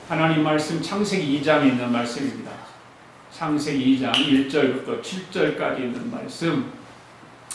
하나님 말씀 창세기 2장에 있는 말씀입니다. 창세기 2장 1절부터 7절까지 있는 말씀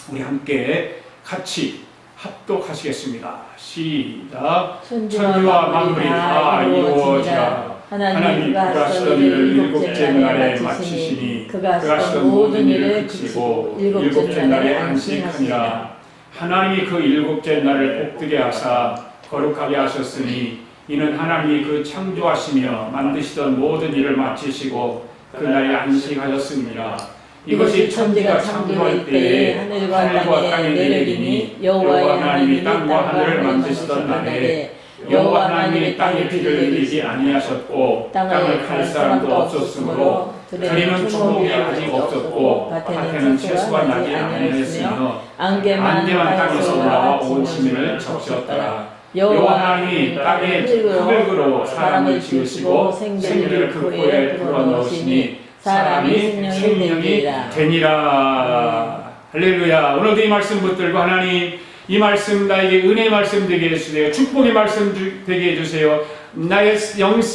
우리 함께 같이 합독하시겠습니다. 시작. 천지와 만물이 다 이루어지라. 하나님 그가 쓰던 일을 일곱째 날에 마치시니 그가 쓰던 모든 일을 그치고 일곱째 날에 안식하니라. 하나님이 그 일곱째 날을 복되게 하사 거룩하게 하셨으니 이는 하나님이 그 창조하시며 만드시던 모든 일을 마치시고 그날에 안식하셨습니다. 이것이 천지가 창조할 때에 하늘과 땅이 내려지니 여호와 하나님이 땅과 하늘을 만드시던 날에 여호와 하나님이 땅에 비를 내리지 아니하셨고 땅을 갈 사람도 없었으므로 들이는 초목이 아직 없었고 밭에는 채소가 나지 아니하였으며 안개만 땅에서 올라와 온 시민을 적셨더라. 여호와 하나님이 땅에 흙으로 사람을 지으시고 생기를 그 코에 불어넣으시니 사람이 생명이 되니라. 할렐루야. 오늘도 이 말씀 붙들고 하나님 이 말씀 나에게 은혜의 말씀 되게 해주세요. 축복의 말씀 되게 해주세요. 나의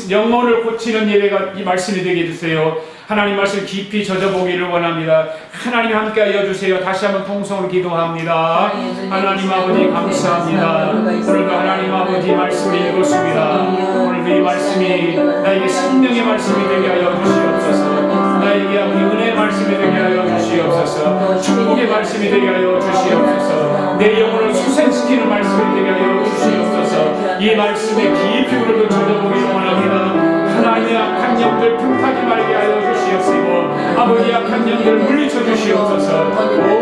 영혼을 고치는 예배가 이 말씀이 되게 해주세요. 하나님 말씀 깊이 젖어보기를 원합니다. 하나님 함께하여 주세요. 다시 한번 통성으로 기도합니다. 하나님 아버지 감사합니다. 오늘도 하나님 아버지 말씀을 읽었습니다. 오늘도 이 말씀이 나에게 생명의 말씀이 되게 하여 주시옵소서. 나에게 아버지 은혜의 말씀이 되게 하여 주시옵소서. 축복의 말씀이 되게 하여 주시옵소서. 내 영혼을 수생시키는 말씀이 되게 하여 주시옵소서. 이 말씀에 깊이 우리도 젖어보기를 원합니다. 하나님의 악한 영들 불타지 말게 하여 주시옵시고 아버지 악한 영들 물리쳐 주시옵소서.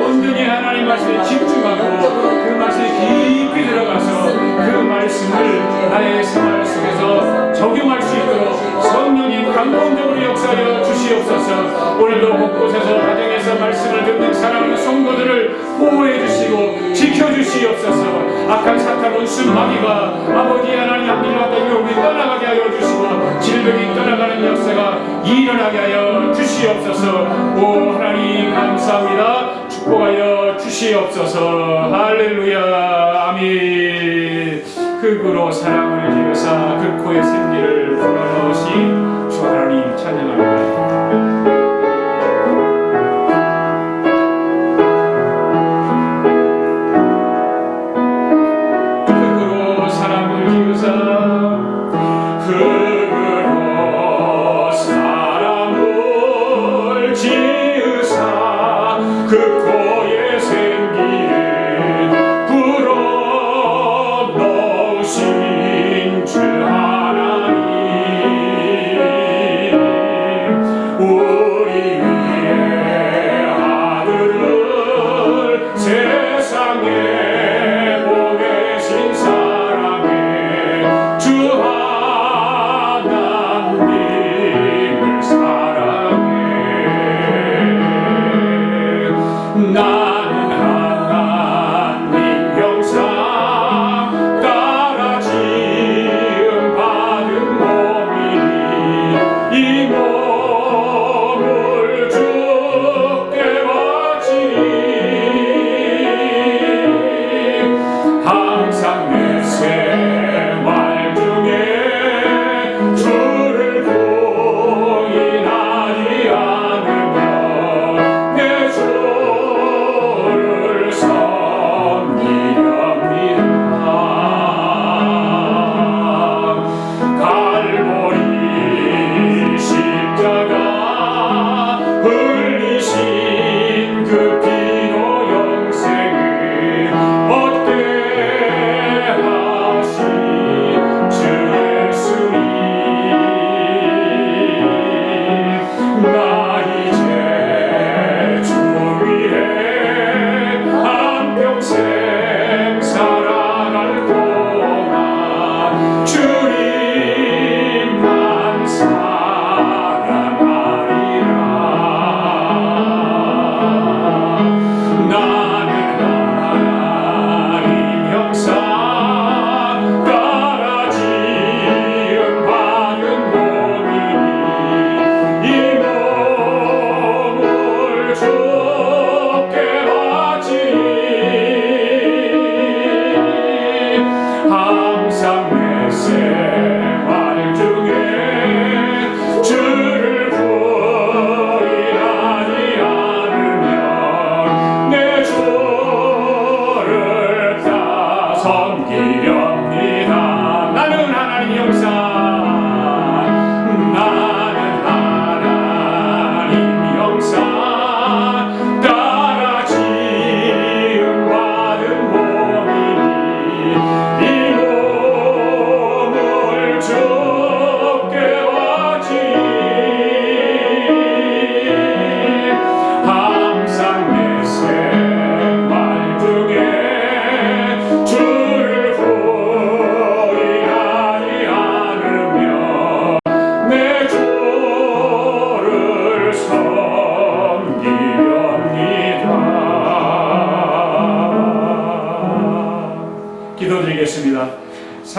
온전히 하나님 말씀에 집중하고 그 말씀에 깊이 들어가서 그 말씀을 나의 생활 속에서 적용할 수 있도록 성령님 감동적으로 역사하여 주시옵소서. 오늘도 곳곳에서 가정에서 말씀을 듣는 사랑하는 성도들을 보호해 주시고 지켜 주시옵소서. 악한 사탄 온순 마귀가 아버지 하나님 한 길로 왔다 우리 떠나가게 하여 주시고 질병이 떠나가는 역사가 일어나게 하여 주시옵소서. 오 하나님 감사합니다. 축복하여 주시옵소서. 할렐루야. 아멘. 흙으로 사람을 지으사 그 코에 생기를 불어넣으신 주 하나님 찬양합니다. 주 하나님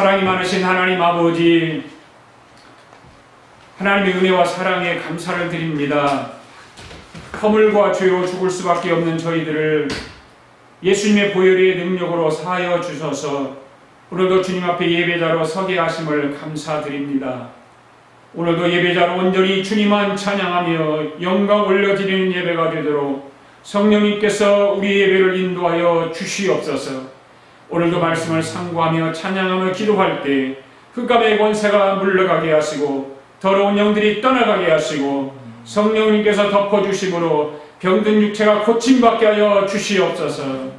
사랑이 많으신 하나님 아버지, 하나님의 은혜와 사랑에 감사를 드립니다. 허물과 죄로 죽을 수밖에 없는 저희들을 예수님의 보혈의 능력으로 사하여 주셔서 오늘도 주님 앞에 예배자로 서게 하심을 감사드립니다. 오늘도 예배자로 온전히 주님만 찬양하며 영광 올려드리는 예배가 되도록 성령님께서 우리 예배를 인도하여 주시옵소서. 오늘도 말씀을 상고하며 찬양하며 기도할 때 흑암의 권세가 물러가게 하시고 더러운 영들이 떠나가게 하시고 성령님께서 덮어주심으로 병든 육체가 고침받게 하여 주시옵소서.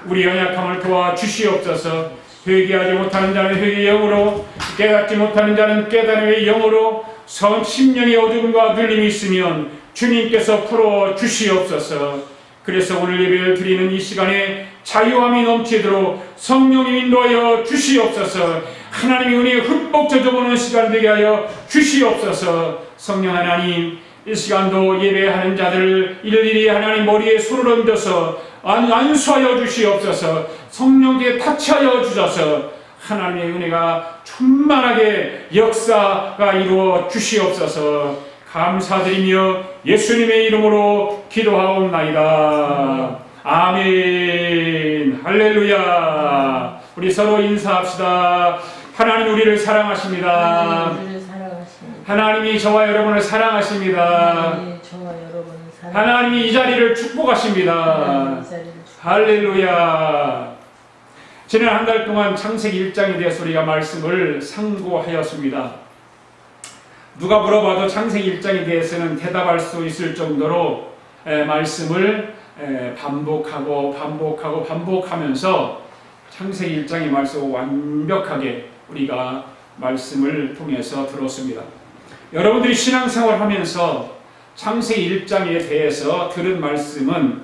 우리 연약함을 도와 주시옵소서. 회개하지 못하는 자는 회개의 영으로, 깨닫지 못하는 자는 깨달음의 영으로, 심령의 어둠과 눌림이 있으면 주님께서 풀어 주시옵소서. 그래서 오늘 예배를 드리는 이 시간에 자유함이 넘치도록 성령님 인도하여 주시옵소서. 하나님의 은혜에 흠뻑 젖어보는 시간 되게 하여 주시옵소서. 성령 하나님, 이 시간도 예배하는 자들을 일일이 하나님 머리에 손을 얹어서 안수하여 주시옵소서. 성령께 타치하여 주셔서 하나님의 은혜가 충만하게 역사가 이루어 주시옵소서. 감사드리며 예수님의 이름으로 기도하옵나이다. 아멘. 할렐루야. 우리 서로 인사합시다. 하나님 우리를 사랑하십니다. 하나님이 저와 여러분을 사랑하십니다. 하나님이 이 자리를 축복하십니다. 할렐루야. 지난 한 달 동안 창세기 1장에 대해서 우리가 말씀을 상고하였습니다. 누가 물어봐도 창세기 1장에 대해서는 대답할 수 있을 정도로 말씀을 반복하면서 창세기 1장의 말씀을 완벽하게 우리가 말씀을 통해서 들었습니다. 여러분들이 신앙생활 하면서 창세기 1장에 대해서 들은 말씀은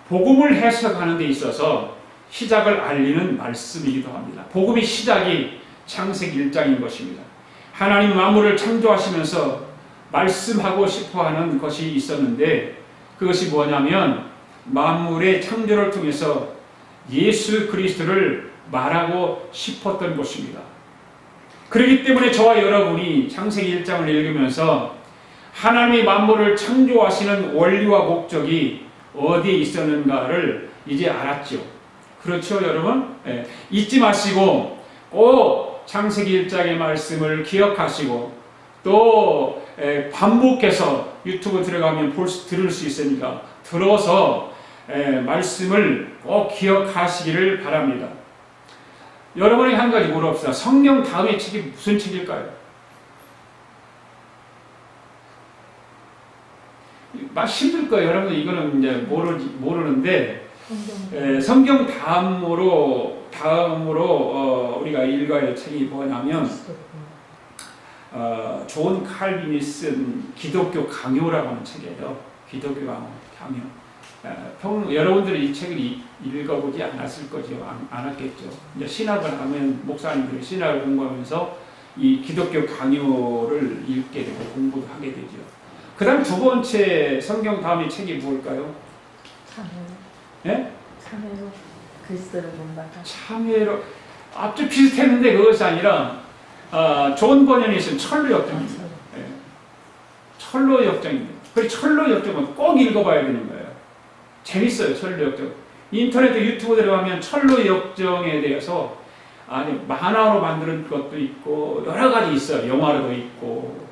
복음을 해석하는 데 있어서 시작을 알리는 말씀이기도 합니다. 복음의 시작이 창세기 1장인 것입니다. 하나님 만물을 창조하시면서 말씀하고 싶어하는 것이 있었는데 그것이 뭐냐면 만물의 창조를 통해서 예수 그리스도를 말하고 싶었던 것입니다. 그렇기 때문에 저와 여러분이 창세기 1장을 읽으면서 하나님이 만물을 창조하시는 원리와 목적이 어디에 있었는가를 이제 알았죠. 그렇죠, 여러분? 네. 잊지 마시고 꼭 창세기 1장의 말씀을 기억하시고 또 반복해서 유튜브 들어가면 들을 수 있으니까 들어서 말씀을 꼭 기억하시기를 바랍니다. 여러분이 한 가지 물어봅시다. 성경 다음의 책이 무슨 책일까요? 힘들 거예요. 여러분들 이거는 이제 모르는데 성경 다음으로 우리가 읽어야 할 책이 뭐냐면 존 칼빈이 쓴 기독교 강요라고 하는 책이에요. 기독교 강요. 여러분들이 이 책을 읽어보지 않았을 거죠. 않았겠죠. 이제 신학을 하면 목사님들이 신학을 공부하면서 이 기독교 강요를 읽게 되고 공부도 하게 되죠. 그 다음 두 번째 성경 다음의 책이 뭘까요? 네? 참회로 그리스도를 본받아. 참회로 앞쪽 비슷했는데 그것이 아니라 존 버년이 쓴 철로 역정입니다. 네. 철로 역정입니다. 그 철로 역정은 꼭 읽어봐야 되는 거예요. 재밌어요. 철로 역정. 인터넷 유튜브 들어가면 철로 역정에 대해서 만화로 만드는 것도 있고 여러 가지 있어요. 영화로도 있고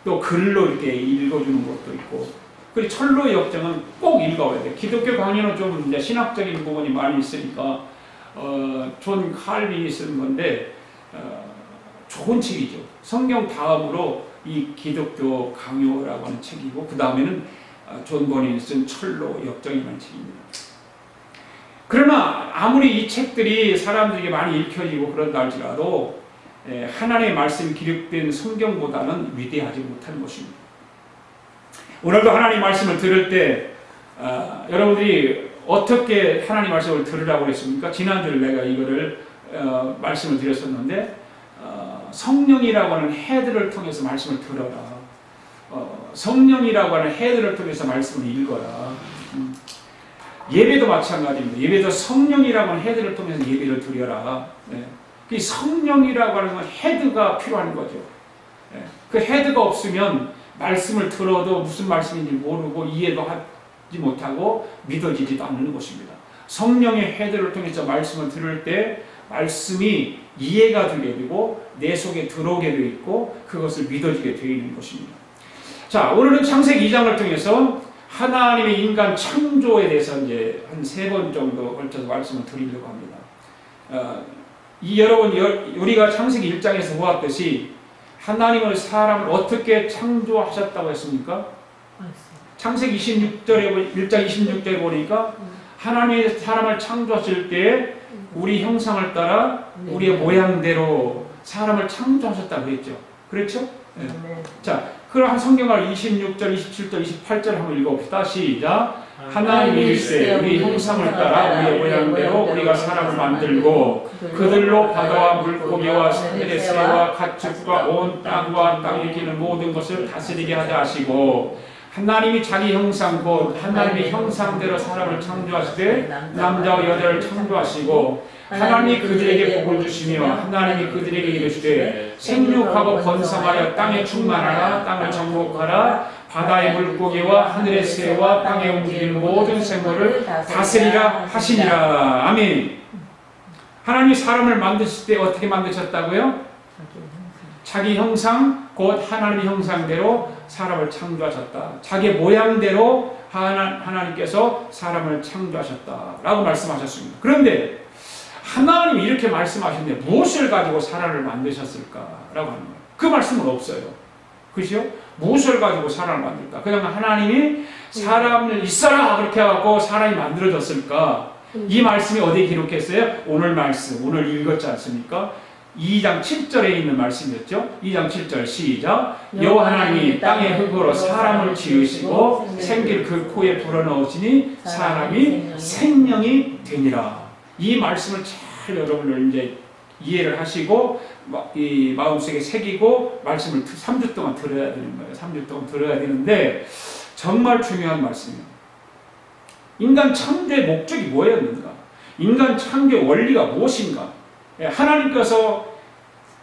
또 글로 이렇게 읽어주는 것도 있고. 그리고 철로 역정은 꼭 읽어야 돼요. 기독교 강의는 좀 이제 신학적인 부분이 많이 있으니까 존 칼빈이 쓴 건데 좋은 책이죠. 성경 다음으로 이 기독교 강요라고 하는 책이고 그 다음에는 존 버닌이 쓴 철로 역정이라는 책입니다. 그러나 아무리 이 책들이 사람들에게 많이 읽혀지고 그런다 할지라도 하나님의 말씀이 기록된 성경보다는 위대하지 못한 것입니다. 오늘도 하나님 말씀을 들을 때 여러분들이 어떻게 하나님 말씀을 들으라고 했습니까? 지난주에 내가 이거를 말씀을 드렸었는데 성령이라고 하는 헤드를 통해서 말씀을 들어라. 성령이라고 하는 헤드를 통해서 말씀을 읽어라. 예배도 마찬가지입니다. 예배도 성령이라고 하는 헤드를 통해서 예배를 드려라. 네. 그 성령이라고 하는 건 헤드가 필요한 거죠. 예. 그 헤드가 없으면 말씀을 들어도 무슨 말씀인지 모르고 이해도 하지 못하고 믿어지지도 않는 것입니다. 성령의 헤드를 통해서 말씀을 들을 때 말씀이 이해가 되게 되고 내 속에 들어오게 되어 있고 그것을 믿어지게 되어 있는 것입니다. 자, 오늘은 창세기 2장을 통해서 하나님의 인간 창조에 대해서 이제 한 3번 정도 걸쳐서 말씀을 드리려고 합니다. 여러분, 우리가 창세기 1장에서 보았듯이 하나님은 사람을 어떻게 창조하셨다고 했습니까? 창세기 1장 26절에 보니까 하나님이 사람을 창조하실 때 우리 형상을 따라 우리의 모양대로 사람을 창조하셨다고 했죠. 그렇죠? 네. 자, 그럼 성경을 26절, 27절, 28절 한번 읽어봅시다. 시작. 하나님이 일세 우리 형상을 따라 우리의 모양대로 우리가 사람을 만들고 그들로 바다와 물고기와 하늘의 새와 가축과 온 땅과 땅에 기는 모든 것을 다스리게 하자 하시고 하나님이 자기 형상 곧 하나님의 형상대로 사람을 창조하시되 남자와 여자를 창조하시고 하나님이 그들에게 복을 주시며 하나님이 그들에게 이르시되 생육하고 번성하여 땅에 충만하라 땅을 정복하라 바다의 물고기와 하늘의 새와 땅에 움직이는 모든 생물을 다스리라 하시니라. 아멘. 하나님이 사람을 만드실 때 어떻게 만드셨다고요? 자기 형상 곧 하나님의 형상대로 사람을 창조하셨다. 자기 모양대로 하나님께서 사람을 창조하셨다라고 말씀하셨습니다. 그런데 하나님이 이렇게 말씀하셨는데 무엇을 가지고 사람을 만드셨을까라고 하는 거예요. 그 말씀은 없어요. 그죠? 무엇을 가지고 사람을 만들까? 그냥 하나님이 사람을 있어라 그렇게 하고 사람이 만들어졌을까? 이 말씀이 어디에 기록했어요? 오늘 말씀, 오늘 읽었지 않습니까? 2장 7절에 있는 말씀이었죠. 2장 7절 시작. 여호와 하나님이 땅의 흙으로 사람을 지으시고 생기를 그 코에 불어넣으시니 사람이 생명이 되니라. 이 말씀을 잘 여러분들 이제 이해를 하시고 이 마음속에 새기고 말씀을 3주 동안 들어야 되는 거예요. 3주 동안 들어야 되는데 정말 중요한 말씀이에요. 인간 창조의 목적이 뭐였는가? 인간 창조의 원리가 무엇인가? 하나님께서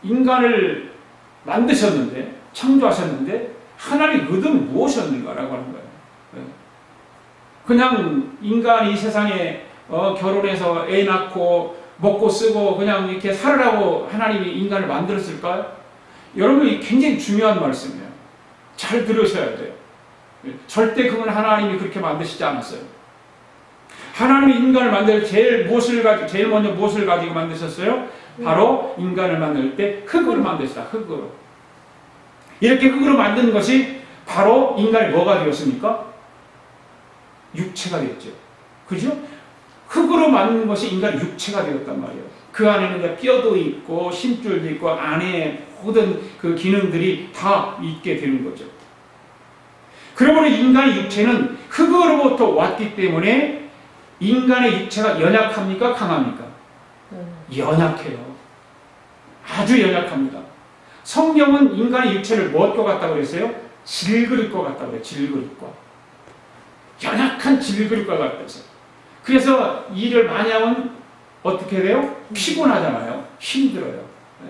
인간을 만드셨는데 창조하셨는데 하나님의 의도는 무엇이었는가라고 하는 거예요. 그냥 인간이 이 세상에 결혼해서 애 낳고 먹고 쓰고 그냥 이렇게 살으라고 하나님이 인간을 만들었을까요? 여러분, 이 굉장히 중요한 말씀이에요. 잘 들으셔야 돼요. 절대 그건 하나님이 그렇게 만드시지 않았어요. 하나님이 인간을 만들 제일 먼저 무엇을 가지고 만드셨어요? 바로 인간을 만들 때 흙으로 만드셨다. 흙으로. 이렇게 흙으로 만든 것이 바로 인간이 뭐가 되었습니까? 육체가 되었죠. 그죠? 흙으로 만든 것이 인간의 육체가 되었단 말이에요. 그 안에는 뼈도 있고 심줄도 있고 안에 모든 그 기능들이 다 있게 되는 거죠. 그러므로 인간의 육체는 흙으로부터 왔기 때문에 인간의 육체가 연약합니까? 강합니까? 연약해요. 아주 연약합니다. 성경은 인간의 육체를 무엇과 같다고 그랬어요? 질그릇과 같다고 그래요. 질그릇과. 연약한 질그릇과 같아서. 그래서 일을 많이 하면 어떻게 돼요? 피곤하잖아요. 힘들어요. 네.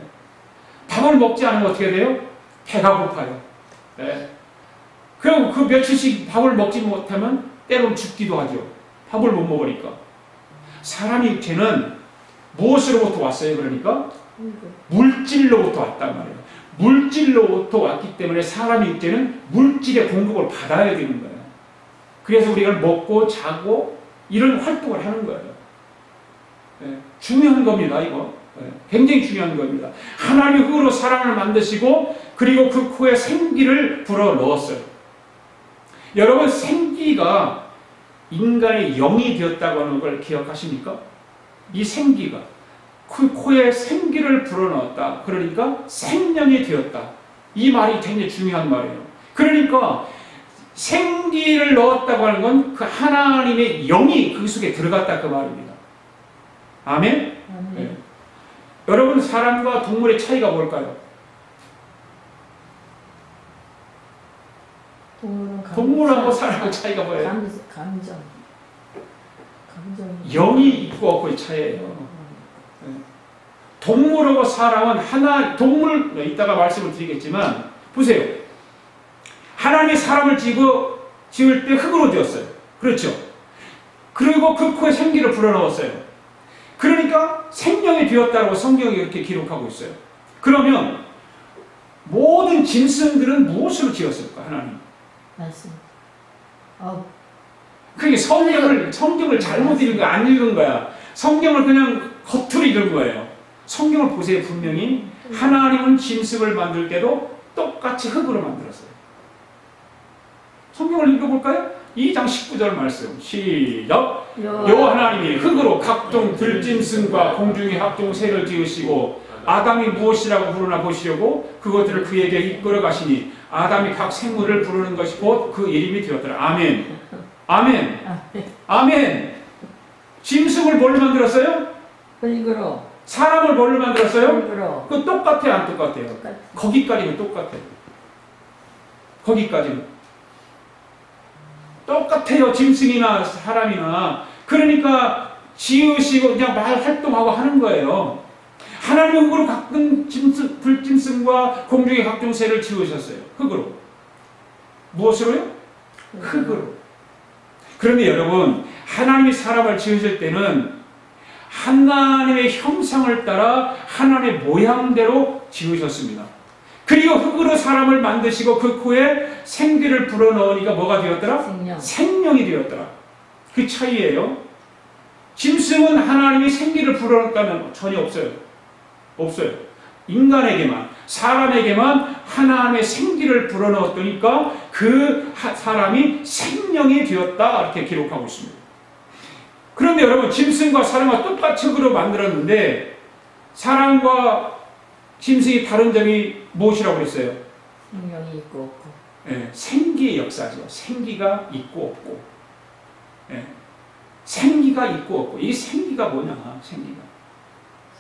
밥을 먹지 않으면 어떻게 돼요? 배가 고파요. 네. 그럼 그 며칠씩 밥을 먹지 못하면 때로는 죽기도 하죠. 밥을 못 먹으니까. 사람의 육체는 무엇으로부터 왔어요? 그러니까 물질로부터 왔단 말이에요. 물질로부터 왔기 때문에 사람의 육체는 물질의 공급을 받아야 되는 거예요. 그래서 우리가 먹고 자고 이런 활동을 하는 거예요. 네, 중요한 겁니다, 이거. 네, 굉장히 중요한 겁니다. 하나님이 흙으로 사람을 만드시고 그리고 그 코에 생기를 불어 넣었어요. 여러분, 생기가 인간의 영이 되었다고 하는 걸 기억하십니까? 이 생기가 그 코에 생기를 불어넣었다. 그러니까 생명이 되었다. 이 말이 굉장히 중요한 말이에요. 그러니까 생기를 넣었다고 하는 건 그 하나님의 영이 그 속에 들어갔다 그 말입니다. 아멘? 네. 여러분, 사람과 동물의 차이가 뭘까요? 동물하고 사람의 차이가 뭐예요? 감정. 영이 있고 없고의 차이예요. 네. 동물하고 사람은 하나, 동물, 이따가 말씀을 드리겠지만, 보세요. 하나님이 사람을 지을 때 흙으로 되었어요. 그렇죠? 그리고 그 코에 생기를 불어넣었어요. 그러니까 생명이 되었다고 성경이 이렇게 기록하고 있어요. 그러면 모든 짐승들은 무엇으로 지었을까, 하나님? 말씀. 그게 성경을 잘못 읽은 거야, 안 읽은 거야. 성경을 그냥 겉으로 읽은 거예요. 성경을 보세요, 분명히. 하나님은 짐승을 만들 때도 똑같이 흙으로 만들었어요. 성경을 읽어볼까요? 2장 19절 말씀. 시작. 여호와 하나님이 흙으로 각종 들짐승과 공중의 각종 새를 지으시고 아담이 무엇이라고 부르나 보시려고 그것들을 그에게 이끌어 가시니 아담이 각 생물을 부르는 것이 곧 그 이름이 되었더라. 아멘. 아멘. 아멘. 짐승을 뭘로 만들었어요? 흙으로. 사람을 뭘로 만들었어요? 흙으로. 그 똑같아요, 안 똑같아요? 거기까지는 똑같아요. 거기까지는 똑같아요. 짐승이나 사람이나. 그러니까 지으시고 그냥 말 활동하고 하는 거예요. 하나님은 흙으로 각종 들짐승과 공중의 각종 새를 지으셨어요. 흙으로. 무엇으로요? 흙으로. 그런데 여러분, 하나님이 사람을 지으실 때는 하나님의 형상을 따라 하나님의 모양대로 지으셨습니다. 그리고 흙으로 사람을 만드시고 그 코에 생기를 불어넣으니까 뭐가 되었더라? 생명이 되었더라. 그 차이예요. 짐승은 하나님이 생기를 불어넣었다면 전혀 없어요. 없어요. 인간에게만, 사람에게만 하나님의 생기를 불어넣었으니까 그 사람이 생명이 되었다, 이렇게 기록하고 있습니다. 그런데 여러분, 짐승과 사람과 똑같이 흙으로 만들었는데 사람과 짐승이 다른 점이 무엇이라고 그랬어요? 생명이 있고 없고. 예, 생기의 역사죠. 생기가 있고 없고. 예, 생기가 있고 없고. 이 생기가 뭐냐? 생기가.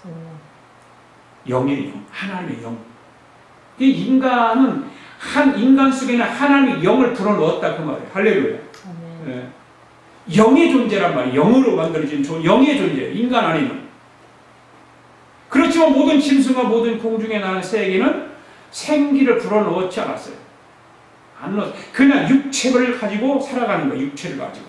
생명. 영이에요. 하나님의 영. 인간은 인간 속에는 하나님의 영을 불어넣었다, 그 말이에요. 할렐루야. 예. 영의 존재란 말이에요. 영으로 만들어진 영의 존재. 인간 안에는. 그렇지만 모든 짐승과 모든 공중에 나는 새에게는 생기를 불어넣지 않았어요. 안 넣었어요. 그냥 육체를 가지고 살아가는 거예요. 육체를 가지고.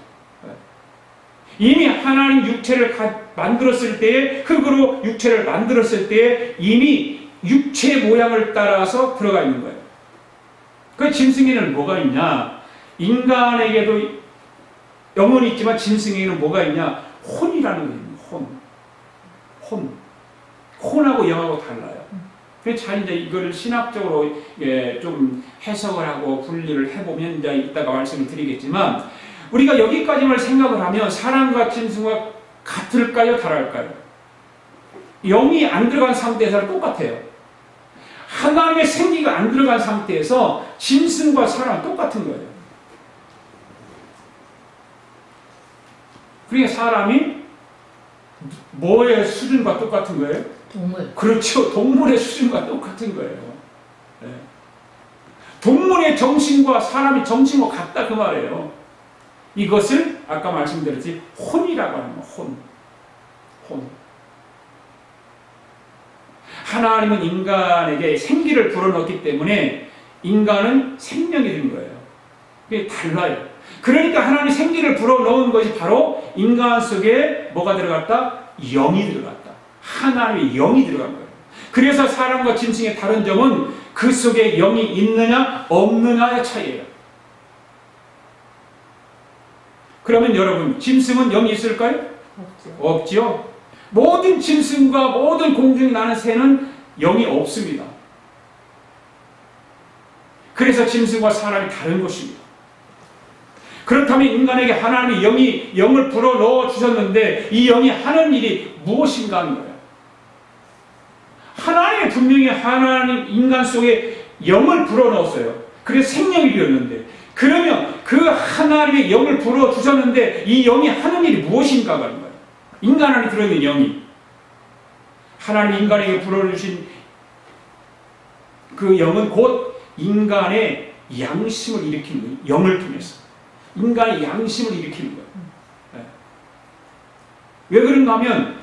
이미 하나님 육체를 만들었을 때에, 흙으로 육체를 만들었을 때에 이미 육체의 모양을 따라서 들어가 있는 거예요. 그 짐승에는 뭐가 있냐? 인간에게도 영은 있지만 짐승에게는 뭐가 있냐? 혼이라는 게 있는 혼. 혼하고 영하고 달라요. 그래서 잘 이제 이거를 신학적으로 좀 해석을 하고 분리를 해보면 이제 이따가 말씀을 드리겠지만, 우리가 여기까지만 생각을 하면 사람과 짐승과 같을까요? 다를까요? 영이 안 들어간 상태에서는 똑같아요. 하나님의 생기가 안 들어간 상태에서 짐승과 사람은 똑같은 거예요. 그러니까 사람이 뭐의 수준과 똑같은 거예요? 동물. 그렇죠. 동물의 수준과 똑같은 거예요. 네. 동물의 정신과 사람의 정신과 같다, 그 말이에요. 이것을 아까 말씀드렸지, 혼이라고 하는 거예요. 혼. 하나님은 인간에게 생기를 불어넣기 때문에 인간은 생명이 된 거예요. 그게 달라요. 그러니까 하나님이 생기를 불어넣은 것이 바로 인간 속에 뭐가 들어갔다? 영이 들어갔다. 하나님의 영이 들어간 거예요. 그래서 사람과 짐승의 다른 점은 그 속에 영이 있느냐 없느냐의 차이예요. 그러면 여러분, 짐승은 영이 있을까요? 없죠. 모든 짐승과 모든 공중에 나는 새는 영이 없습니다. 그래서 짐승과 사람이 다른 것입니다. 그렇다면 인간에게 하나님이 영을 불어넣어 주셨는데 이 영이 하는 일이 무엇인가 하는 거예요. 하나님이 분명히 인간 속에 영을 불어넣었어요. 그래서 생명이 되었는데, 그러면 그 하나님의 영을 불어주셨는데 이 영이 하는 일이 무엇인가 하는 거예요. 인간 안에 들어있는 영이. 하나님 인간에게 불어주신 그 영은 곧 인간의 양심을 일으키는 거예요. 영을 통해서. 인간의 양심을 일으키는 거예요. 네. 왜 그런가 하면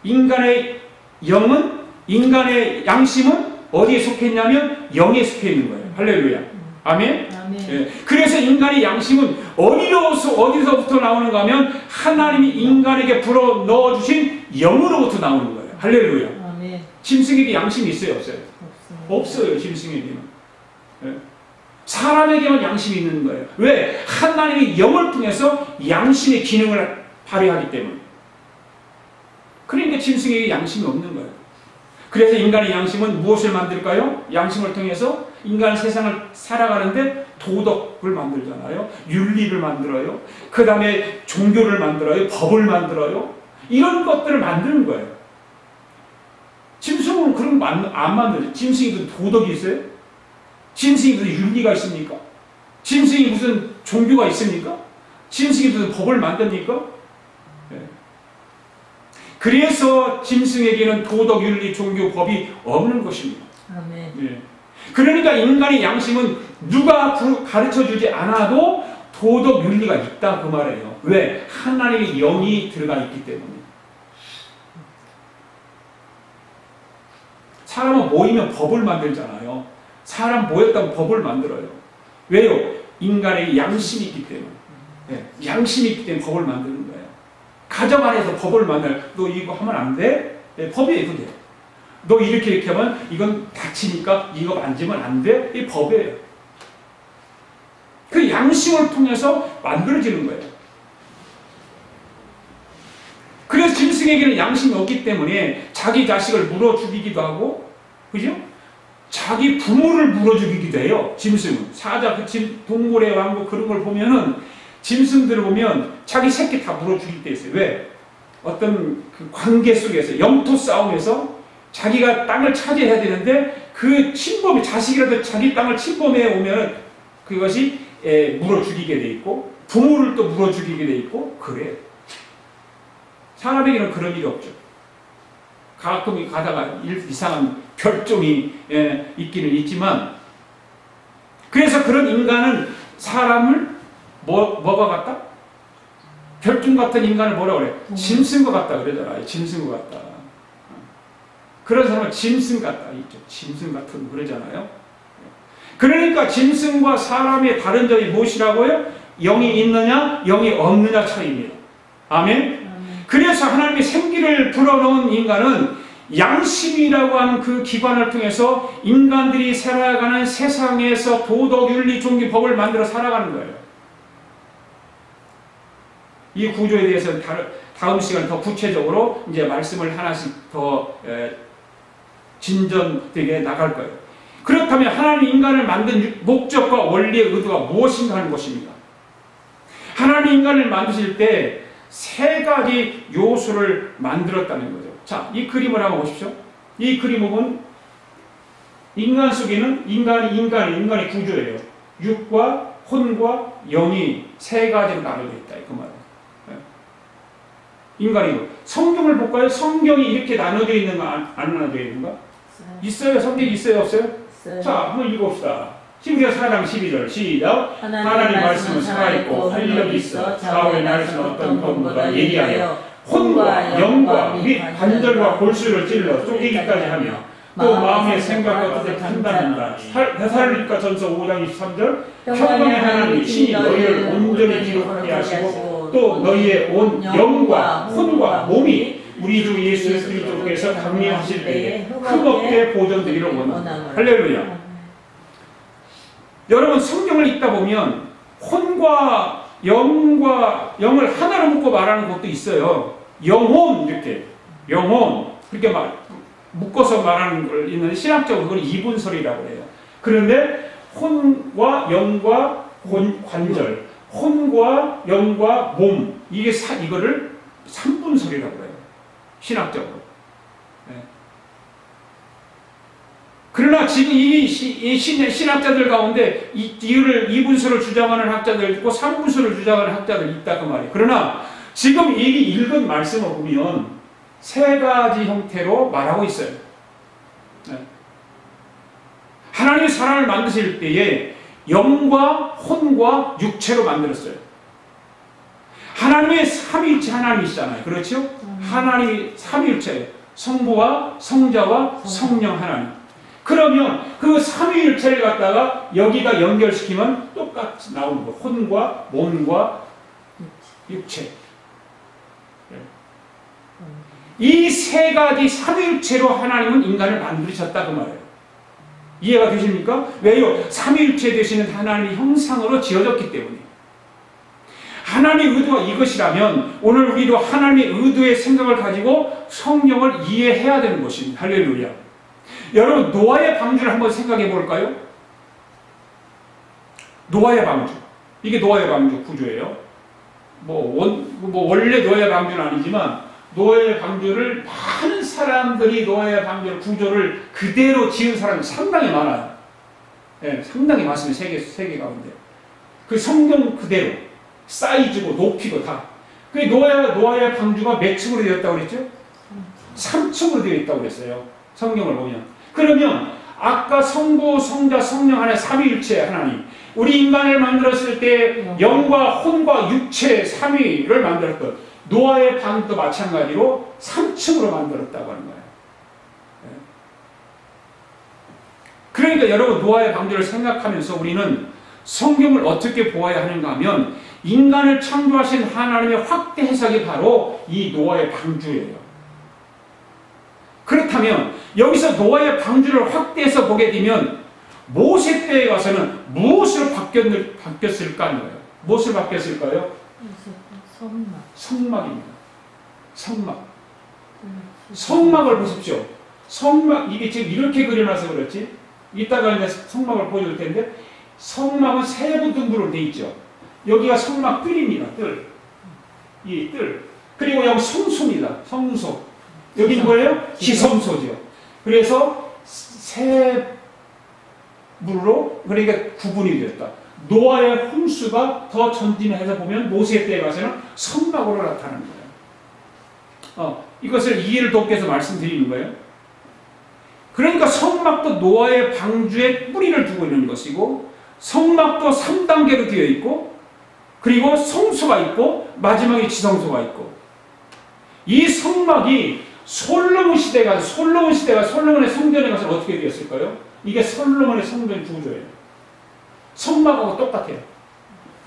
인간의 영은 인간의 양심은 어디에 속해 있냐면 영에 속해 있는 거예요. 할렐루야. 아멘. 아멘. 예. 그래서 인간의 양심은 어디서부터 나오는가 하면 하나님이 인간에게 불어 넣어주신 영으로부터 나오는 거예요. 할렐루야. 아멘. 짐승에게 양심이 있어요, 없어요? 없어요, 짐승에게는. 예. 사람에게만 양심이 있는 거예요. 왜? 하나님이 영을 통해서 양심의 기능을 발휘하기 때문에. 그러니까 짐승에게 양심이 없는 거예요. 그래서 인간의 양심은 무엇을 만들까요? 양심을 통해서 인간 세상을 살아가는데 도덕을 만들잖아요. 윤리를 만들어요. 그 다음에 종교를 만들어요. 법을 만들어요. 이런 것들을 만드는 거예요. 짐승은 그런 거 안 만들죠. 짐승이 무슨 도덕이 있어요? 짐승이 무슨 윤리가 있습니까? 짐승이 무슨 종교가 있습니까? 짐승이 무슨 법을 만듭니까? 네. 그래서 짐승에게는 도덕, 윤리, 종교, 법이 없는 것입니다. 아멘. 네. 그러니까 인간의 양심은 누가 가르쳐주지 않아도 도덕, 윤리가 있다 그 말이에요. 왜? 하나님의 영이 들어가 있기 때문에. 사람은 모이면 법을 만들잖아요. 사람 모였다고 법을 만들어요. 왜요? 인간의 양심이 있기 때문에. 네. 양심이 있기 때문에 법을 만드는 거예요. 가정 안에서 법을 만들어요. 너 이거 하면 안 돼? 네, 법이에요, 그게. 너 이렇게 하면 이건 다치니까 이거 만지면 안 돼? 이 법이에요. 그 양심을 통해서 만들어지는 거예요. 그래서 짐승에게는 양심이 없기 때문에 자기 자식을 물어 죽이기도 하고, 그죠? 자기 부모를 물어 죽이기도 해요. 짐승은. 사자, 동물의 왕국 그런 걸 보면은 짐승들을 보면 자기 새끼 다 물어 죽일 때 있어요. 왜? 어떤 그 관계 속에서 영토 싸움에서 자기가 땅을 차지해야 되는데 그 침범이 자식이라도 자기 땅을 침범해 오면 그것이 물어 죽이게 돼 있고 부모를 또 물어 죽이게 돼 있고 그래요. 사람에게는 그런 일이 없죠. 가끔 가다가 이상한 별종이 있기는 있지만 그래서 그런 인간은 사람을 뭐가 같다? 별종 같은 인간을 뭐라 그래? 짐승과 같다 그러잖아요. 짐승과 같다. 그런 사람은 짐승 같다. 있죠. 짐승 같은 그러잖아요. 그러니까 짐승과 사람의 다른 점이 무엇이라고요? 영이 있느냐, 영이 없느냐 차이입니다. 아멘? 그래서 하나님의 생기를 불어넣은 인간은 양심이라고 하는 그 기관을 통해서 인간들이 살아가는 세상에서 도덕, 윤리, 종교, 법을 만들어 살아가는 거예요. 이 구조에 대해서는 다음 시간 더 구체적으로 이제 말씀을 하나씩 더 진전되게 나갈 거예요. 그렇다면 하나님 인간을 만든 목적과 원리의 의도가 무엇인가 하는 것입니다. 하나님 인간을 만드실 때 세 가지 요소를 만들었다는 거죠. 자, 이 그림을 한번 보십시오. 이 그림을 보면 인간 속에는 인간의 구조예요. 육과 혼과 영이 세 가지로 나눠져 있다. 그 말이에요. 인간이고. 성경을 볼까요? 성경이 이렇게 나눠져 있는가, 안 나눠져 있는가? 있어요. 성경이 있어요, 없어요? 있어요. 자, 한번 읽어봅시다. 히브리서 4장 12절 시작. 하나님 말씀은 살아있고 활력이 있어 좌우의 날선 어떤 검보다 예리하여 혼과 영과 및 관절과 골수를 찔러 쪼개기까지 하며 또 마음의 생각과 뜻을 판단한다. 데살로니가 전서 5장 23절 평강의 하나님이 친히 너희를 온전히 기록하게 하시고 또 너희의 온 영과 혼과 몸이 우리 주 예수 그리스도께서 강림하실 때에 흠없게 보존되기를 원한다. 할렐루야. 여러분 성경을 읽다 보면 혼과 영을 하나로 묶고 말하는 것도 있어요. 영혼 이렇게 영혼 그렇게 묶어서 말하는 걸 있는 신학적으로 그건 이분설이라고 해요. 그런데 혼과 영과 관절, 혼과 영과 몸 이거를 삼분설이라고 해요. 신학적으로. 네. 그러나 지금 이 신학자들 가운데 이분설을 주장하는 학자들 있고 삼분설을 주장하는 학자들 있다 그 말이에요. 그러나 지금 이 읽은 말씀을 보면 세 가지 형태로 말하고 있어요. 네. 하나님이 사람을 만드실 때에 영과 혼과 육체로 만들었어요. 하나님의 삼위일체 하나님이시잖아요. 그렇죠? 하나님이 삼위일체예요. 성부와 성자와 성령 하나님. 그러면 그 삼위일체를 갖다가 여기다 연결시키면 똑같이 나오는 거. 혼과 몸과 육체. 이 세 가지 삼위일체로 하나님은 인간을 만드셨다 그 말이에요. 이해가 되십니까? 왜요? 삼위일체 되시는 하나님의 형상으로 지어졌기 때문에. 하나님의 의도가 이것이라면 오늘 우리도 하나님의 의도의 생각을 가지고 성령을 이해해야 되는 것입니다. 할렐루야. 여러분 노아의 방주를 한번 생각해 볼까요? 노아의 방주. 이게 노아의 방주 구조예요. 원래 노아의 방주는 아니지만 노아의 방주를 많은 사람들이 노아의 방주를 구조를 그대로 지은 사람이 상당히 많아요. 네, 상당히 많습니다. 세계 가운데. 그 성경 그대로 사이즈고 높이고 다. 그 노아의 방주가 몇 층으로 되었다고 그랬죠? 3층으로 되어 있다고 그랬어요. 성경을 보면. 그러면 아까 성부, 성자, 성령 하나의 삼위일체 하나님. 우리 인간을 만들었을 때 영과 혼과 육체 삼위를 만들었던 노아의 방도 마찬가지로 3층으로 만들었다고 하는 거예요. 그러니까 여러분 노아의 방주를 생각하면서 우리는 성경을 어떻게 보아야 하는가 하면 인간을 창조하신 하나님의 확대 해석이 바로 이 노아의 방주예요. 그렇다면 여기서 노아의 방주를 확대해서 보게 되면 모세 때에 가서는 무엇으로 바뀌었을까 하는 거예요. 무엇으로 바뀌었을까요? 성막입니다. 성막을 보십시오. 이게 지금 이렇게 그려놔서 그렇지. 이따가 이제 성막을 보여줄 텐데 성막은 세부 등부로 되어 있죠. 여기가 성막 뜰입니다. 뜰. 이 뜰. 그리고 여기 성소입니다. 성소. 여기 뭐예요? 지성소죠. 그래서 세부로 그러니까 구분이 되었다. 노아의 홍수가 더 전진해서 보면 모세 때에 가서는 성막으로 나타나는 거예요. 이것을 이해를 돕기 위해서 말씀드리는 거예요. 그러니까 성막도 노아의 방주에 뿌리를 두고 있는 것이고 성막도 3단계로 되어 있고 그리고 성소가 있고 마지막에 지성소가 있고 이 성막이 솔로몬의 성전에 가서 어떻게 되었을까요? 이게 솔로몬의 성전 구조예요. 성막하고 똑같아요.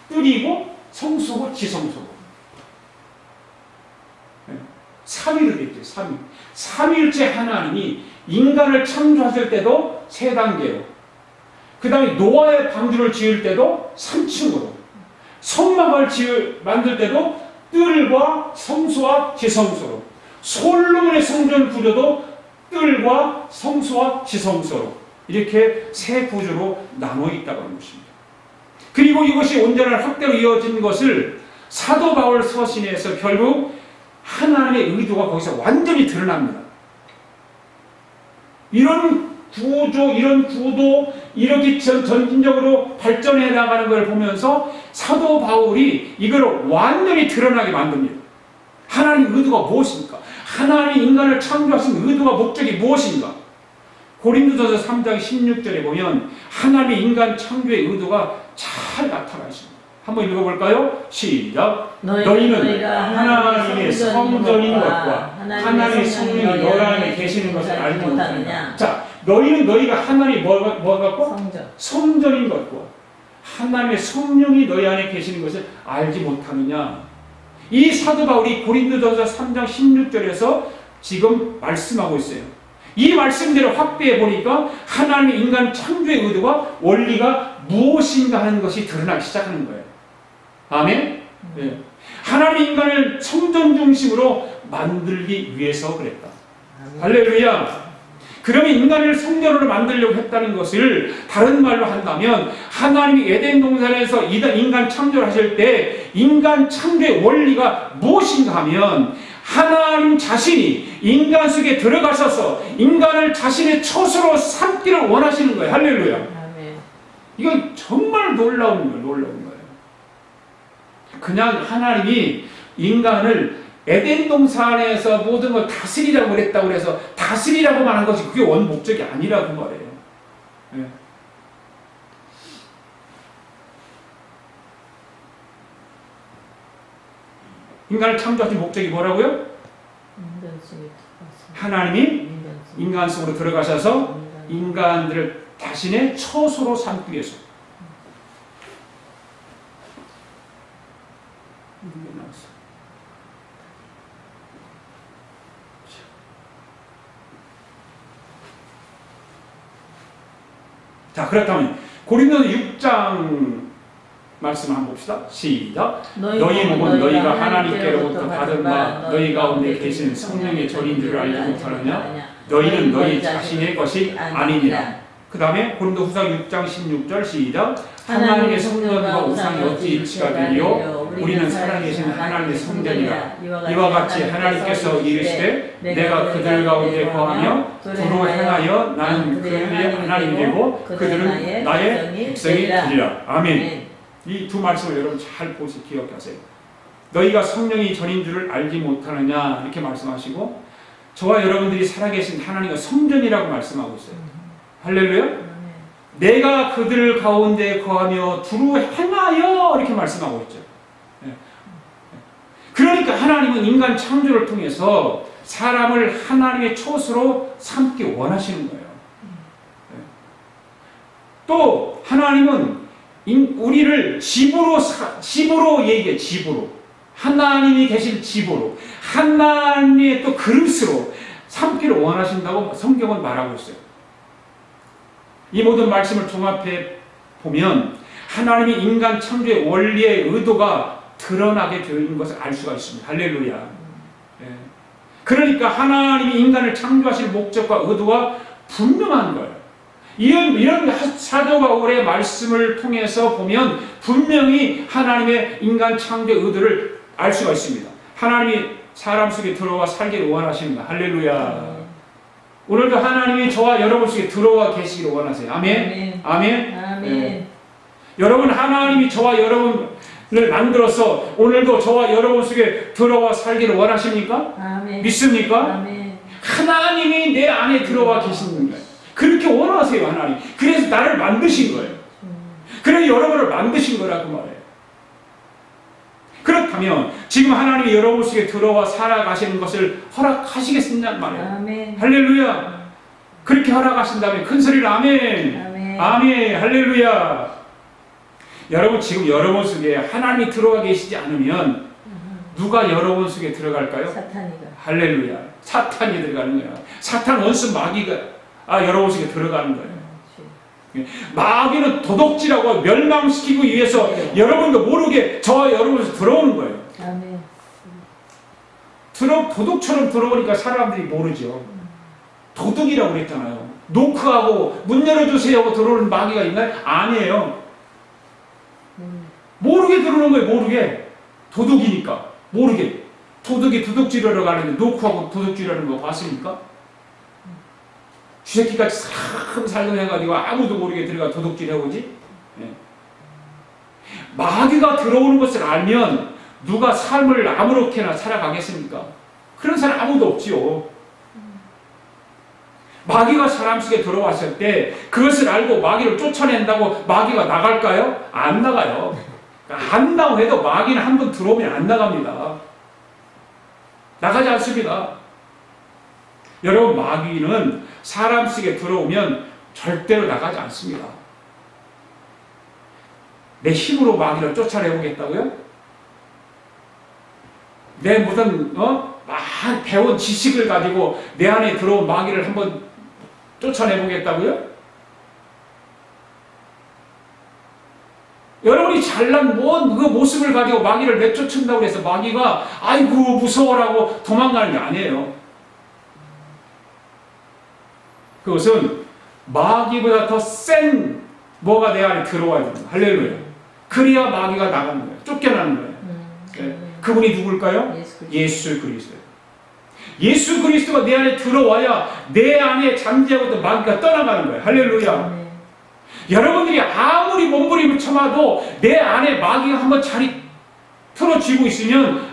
뜰이고 성소고 지성소고. 삼위로 되어 있죠. 삼위일체 하나님이 인간을 창조하실 때도 3단계로 그 다음에 노아의 방주를 지을 때도 3층으로 성막을 만들 때도 뜰과 성소와 지성소로 솔로몬의 성전 구조도 뜰과 성소와 지성소로 이렇게 세 구조로 나눠 있다고 하는 것입니다. 그리고 이것이 온전한 확대로 이어진 것을 사도 바울 서신에서 결국 하나님의 의도가 거기서 완전히 드러납니다. 이런 구조, 이런 구도, 이렇게 전진적으로 발전해 나가는 걸 보면서 사도 바울이 이걸 완전히 드러나게 만듭니다. 하나님의 의도가 무엇입니까? 하나님이 인간을 창조하신 의도가 목적이 무엇인가? 고린도전서 3장 16절에 보면 하나님의 인간 창조의 의도가 잘 나타나 있습니다. 한번 읽어볼까요? 시작. 너희는 하나님의 성전인 것과 하나님의 성령이 너희 안에 계시는 것을 알지 못하느냐. 자, 너희가 하나님의 뭐 갖고? 성전인 것과 하나님의 성령이 너희 안에 계시는 것을 알지 못하느냐. 이 사도 바울이 고린도전서 3장 16절에서 지금 말씀하고 있어요. 이 말씀대로 확대해 보니까 하나님의 인간 창조의 의도와 원리가 무엇인가 하는 것이 드러나기 시작하는 거예요. 아멘? 네. 하나님 인간을 성전 중심으로 만들기 위해서 그랬다. 할렐루야. 그러면 인간을 성전으로 만들려고 했다는 것을 다른 말로 한다면 하나님이 에덴 동산에서 인간 창조를 하실 때 인간 창조의 원리가 무엇인가 하면 하나님 자신이 인간 속에 들어가셔서 인간을 자신의 처소로 삼기를 원하시는 거예요. 할렐루야. 아멘. 이건 정말 놀라운 거예요. 그냥 하나님이 인간을 에덴 동산에서 모든 걸 다스리라고 그랬다고 그래서 다스리라고만 한 것이 그게 원 목적이 아니라고 말해요. 네. 인간을 창조하신 목적이 뭐라고요? 인간성이 들어가서 하나님이 인간성. 인간 속으로 들어가셔서 인간. 인간들을 자신의 처소로 삼기 위해서. 이게 나왔어. 자, 그렇다면 고린도서 6장 말씀 한번 봅시다. 시작. 너희 몸은 너희가 하나님께로부터 받은 바 너희 가운데 계신 성령의 전인 줄을 알지 못하느냐? 너희는 너희 자신의 것이 아니니라. 그 다음에 고린도후서 6장 16절 시작. 하나님의 성전과 우상이 어찌 일치가 되리요? 우리는 살아계신 하나님의 성전이라. 이와 같이 하나님께서 이르시되 내가 그들 가운데 거하며 두루 행하여 나는 그들의 하나님이 되고 그들은 나의 백성이 되리라. 아멘. 이 두 말씀을 여러분 잘 보시 기억하세요. 너희가 성령이 전인 줄을 알지 못하느냐 이렇게 말씀하시고 저와 여러분들이 살아계신 하나님과 성전이라고 말씀하고 있어요. 할렐루야. 내가 그들 가운데 거하며 두루 행하여 이렇게 말씀하고 있죠. 그러니까 하나님은 인간 창조를 통해서 사람을 하나님의 처소로 삼기 원하시는 거예요. 또 하나님은 우리를 집으로 얘기해. 집으로. 하나님이 계신 집으로. 하나님의 또 그릇으로 삼기를 원하신다고 성경은 말하고 있어요. 이 모든 말씀을 종합해 보면 하나님이 인간 창조의 원리의 의도가 드러나게 되어 있는 것을 알 수가 있습니다. 할렐루야. 예. 그러니까 하나님이 인간을 창조하실 목적과 의도가 분명한 거예요. 이런 사도 바울의 말씀을 통해서 보면 분명히 하나님의 인간 창조 의도를 알 수가 있습니다. 하나님이 사람 속에 들어와 살기를 원하십니다. 할렐루야. 오늘도 하나님이 저와 여러분 속에 들어와 계시기를 원하세요. 아멘. 아멘. 아멘. 네. 여러분 하나님이 저와 여러분을 만들어서 오늘도 저와 여러분 속에 들어와 살기를 원하십니까? 아멘. 믿습니까? 아멘. 하나님이 내 안에 들어와 계시는 거예요. 그렇게 원하세요, 하나님. 그래서 나를 만드신 거예요. 그래서 여러분을 만드신 거라고 말해요. 그렇다면 지금 하나님이 여러분 속에 들어와 살아가시는 것을 허락하시겠느냐는 말이에요. 아멘. 할렐루야. 그렇게 허락하신다면 큰 소리로 아멘. 아멘. 아멘. 할렐루야. 여러분 지금 여러분 속에 하나님이 들어와 계시지 않으면 누가 여러분 속에 들어갈까요? 사탄이가. 할렐루야. 사탄이 들어가는 거야. 사탄 원수 마귀가 여러분 속에 들어가는 거예요. 마귀는 도둑질하고 멸망시키기 위해서 여러분도 모르게 저와 여러분에서 들어오는 거예요. 아멘. 도둑처럼 들어오니까 사람들이 모르죠. 도둑이라고 그랬잖아요. 노크하고 문 열어주세요 하고 들어오는 마귀가 있나요? 아니에요. 모르게 들어오는 거예요. 모르게. 도둑이니까. 모르게. 도둑이 도둑질하러 가는데 노크하고 도둑질하는 거 봤습니까? 쥐새끼같이 살금 해가지고 아무도 모르게 들어가 도둑질 해오지? 네. 마귀가 들어오는 것을 알면 누가 삶을 아무렇게나 살아가겠습니까? 그런 사람 아무도 없지요. 마귀가 사람 속에 들어왔을 때 그것을 알고 마귀를 쫓아낸다고 마귀가 나갈까요? 안 나가요. 안다고 해도 마귀는 한 번 들어오면 안 나갑니다. 나가지 않습니다. 여러분 마귀는 사람 속에 들어오면 절대로 나가지 않습니다. 내 힘으로 마귀를 쫓아내보겠다고요? 내 무슨 배운 지식을 가지고 내 안에 들어온 마귀를 한번 쫓아내보겠다고요? 여러분이 잘난 그 모습을 가지고 마귀를 내쫓는다고 해서 마귀가 아이고 무서워라고 도망가는 게 아니에요. 그것은 마귀보다 더 센 뭐가 내 안에 들어와야 됩니다. 할렐루야. 그래야 마귀가 나가는 거예요. 쫓겨나는 거예요. 네. 그분이 누굴까요? 예수 그리스도. 예수 그리스도가 내 안에 들어와야 내 안에 잠재하고 있던 마귀가 떠나가는 거예요. 할렐루야. 여러분들이 아무리 몸부림을 쳐봐도 내 안에 마귀가 한번 자리 틀어쥐고 있으면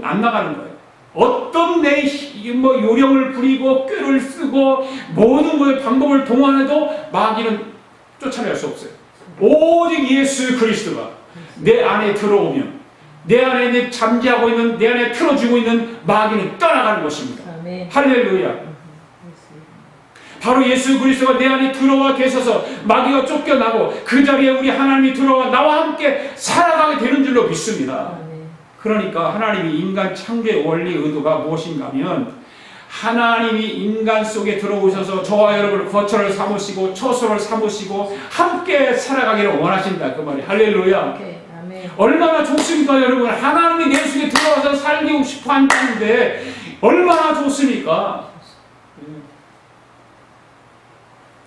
안 나가는 거예요. 어떤 내 요령을 부리고 꾀를 쓰고 모든 것의 방법을 동원해도 마귀는 쫓아낼 수 없어요. 오직 예수 그리스도가 내 안에 들어오면 내 안에 잠재하고 있는 내 안에 틀어주고 있는 마귀는 떠나가는 것입니다. 아멘. 할렐루야. 바로 예수 그리스도가 내 안에 들어와 계셔서 마귀가 쫓겨나고 그 자리에 우리 하나님이 들어와 나와 함께 살아가게 되는 줄로 믿습니다. 아멘. 그러니까 하나님이 인간 창조의 원리 의도가 무엇인가 하면 하나님이 인간 속에 들어오셔서 저와 여러분을 거처를 삼으시고 처소를 삼으시고 함께 살아가기를 원하신다 그 말이 할렐루야. 오케이. 아멘. 얼마나 좋습니까 여러분. 하나님이 내 속에 들어와서 살고 싶어 한다는데 얼마나 좋습니까.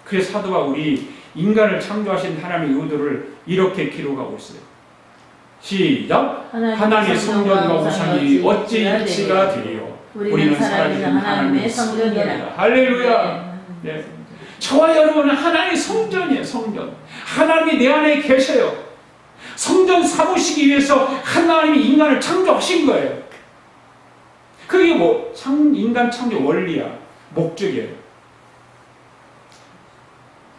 그래서 사도 바울이 인간을 창조하신 하나님의 의도를 이렇게 기록하고 있어요. 시작. 하나님의 성전과 우상이 어찌 일치가 되리요. 우리는 살아있는 하나님의 성전이라. 할렐루야. 네. 저와 여러분은 하나님의 성전이에요. 성전. 하나님이 내 안에 계셔요. 성전 삼으시기 위해서 하나님이 인간을 창조하신 거예요. 그게 뭐 인간 창조 원리야. 목적이에요.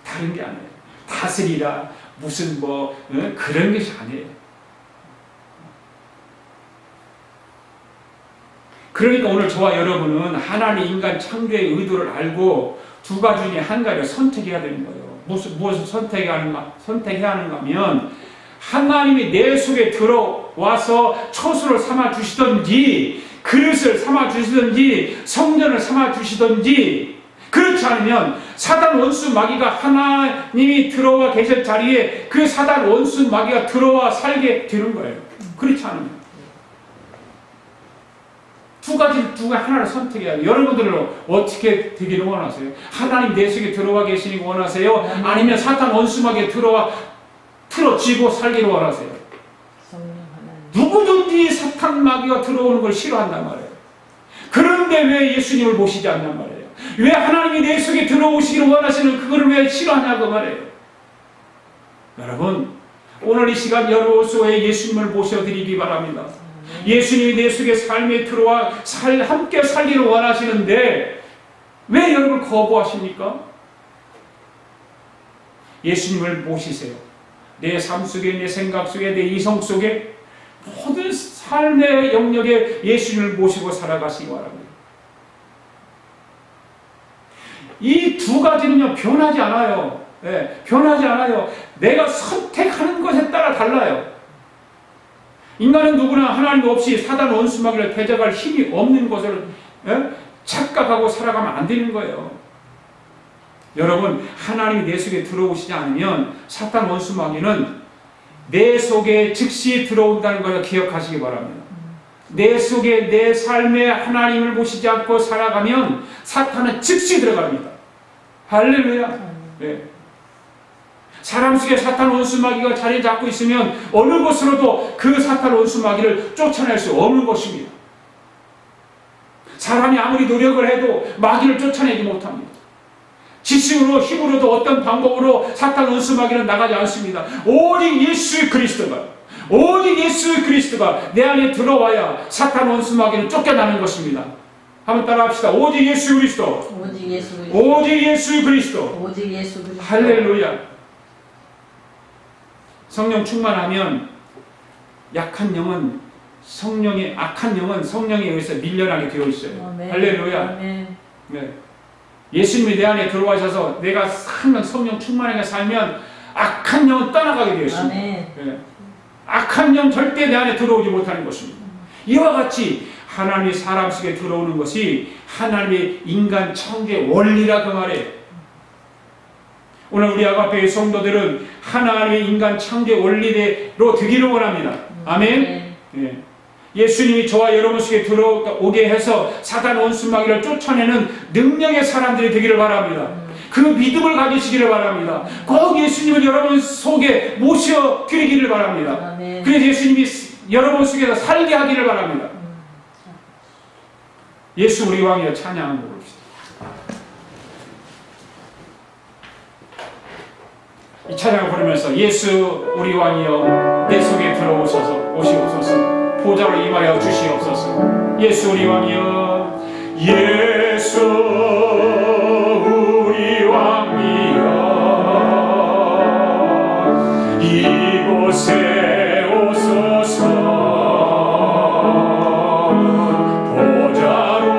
다른 게 아니에요. 다스리라 무슨 그런 것이 아니에요. 그러니까 오늘 저와 여러분은 하나님 인간 창조의 의도를 알고 두 가지 중에 한 가지를 선택해야 되는 거예요. 무엇을 선택해야 하는가 하면 하나님이 내 속에 들어와서 처소를 삼아 주시든지 그릇을 삼아 주시든지 성전을 삼아 주시든지 그렇지 않으면 사단 원수 마귀가 하나님이 들어와 계실 자리에 그 사단 원수 마귀가 들어와 살게 되는 거예요. 그렇지 않으면 두 가지 중에 하나를 선택해야 돼요. 여러분들은 어떻게 되기를 원하세요? 하나님 내 속에 들어와 계시는 거 원하세요? 아니면 사단 원수 마귀가 들어와 틀어지고 살기를 원하세요? 누구든지 사탄 마귀가 들어오는 걸 싫어한단 말이에요. 그런데 왜 예수님을 모시지 않냔 말이에요. 왜 하나님이 내 속에 들어오시기를 원하시는 그거를 왜 싫어하냐고 말이에요. 여러분 오늘 이 시간 여러분 속에 예수님을 모셔드리기 바랍니다. 예수님이 내 속에 삶에 들어와 함께 살기를 원하시는데 왜 여러분 거부하십니까? 예수님을 모시세요. 내 삶 속에 내 생각 속에 내 이성 속에 모든 삶의 영역에 예수님을 모시고 살아가시기 바랍니다. 이 두 가지는요 변하지 않아요. 네, 변하지 않아요. 내가 선택하는 것에 따라 달라요. 인간은 누구나 하나님 없이 사단 원수 마귀를 대적할 힘이 없는 것을 착각하고 살아가면 안 되는 거예요. 여러분 하나님이 내 속에 들어오시지 않으면 사단 원수 마귀는 내 속에 즉시 들어온다는 것을 기억하시기 바랍니다. 내 속에 내 삶에 하나님을 모시지 않고 살아가면 사탄은 즉시 들어갑니다. 할렐루야. 네. 사람 속에 사탄 원수 마귀가 자리 잡고 있으면 어느 곳으로도 그 사탄 원수 마귀를 쫓아낼 수 없는 것입니다. 사람이 아무리 노력을 해도 마귀를 쫓아내지 못합니다. 지식으로 힘으로도 어떤 방법으로 사탄 원수 마귀는 나가지 않습니다. 오직 예수 그리스도가 내 안에 들어와야 사탄 원수 마귀는 쫓겨나는 것입니다. 한번 따라합시다. 오직 예수 그리스도. 오직 예수 그리스도. 할렐루야. 성령 충만하면 악한 영은 성령에 의해서 밀려나게 되어 있어요. 아멘. 할렐루야. 아멘. 네. 예수님이 내 안에 들어와셔서 내가 성령 충만하게 살면 악한 영은 떠나가게 되어 있습니다. 네. 악한 영 절대 내 안에 들어오지 못하는 것입니다. 이와 같이 하나님이 사람 속에 들어오는 것이 하나님의 인간 창조의 원리라 그 말이에요. 오늘 우리 아가페의 성도들은 하나님의 인간 창조의 원리대로 되기를 원합니다. 아멘. 네. 예수님이 저와 여러분 속에 들어오게 해서 사단 원수 마귀를 쫓아내는 능력의 사람들이 되기를 바랍니다. 그 믿음을 가지시기를 바랍니다. 꼭 예수님을 여러분 속에 모셔드리기를 바랍니다. 그래서 예수님이 여러분 속에서 살게 하기를 바랍니다. 예수 우리 왕이여 찬양하고 부릅시다. 이 찬양을 부르면서 예수 우리 왕이여 내 속에 들어오셔서 오시옵소서. 보좌로 임하여 주시옵소서. 예수 우리 왕이여 예수 우리 왕이여 이곳에 오소서. 보좌로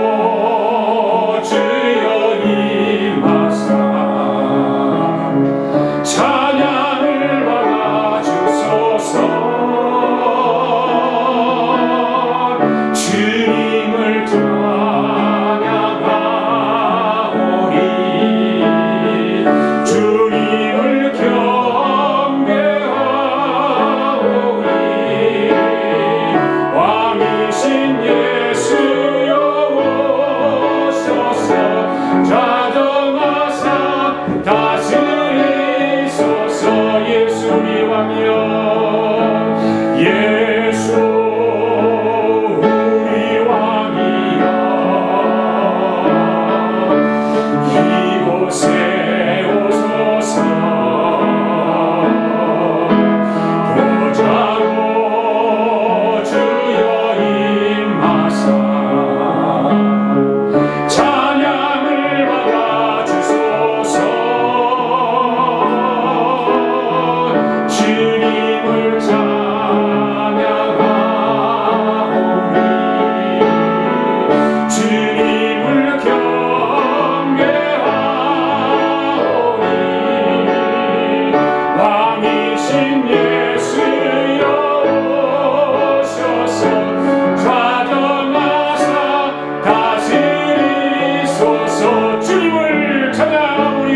예수 우리 왕이여 이곳에 오소서 보좌로 주여 임하사 찬양을 받아주소서. 주님을 찬양하오니 주님을 경배하오니 왕이신 예수여 오셔서 좌정하사 다스리소서. 주님을 찬양하오니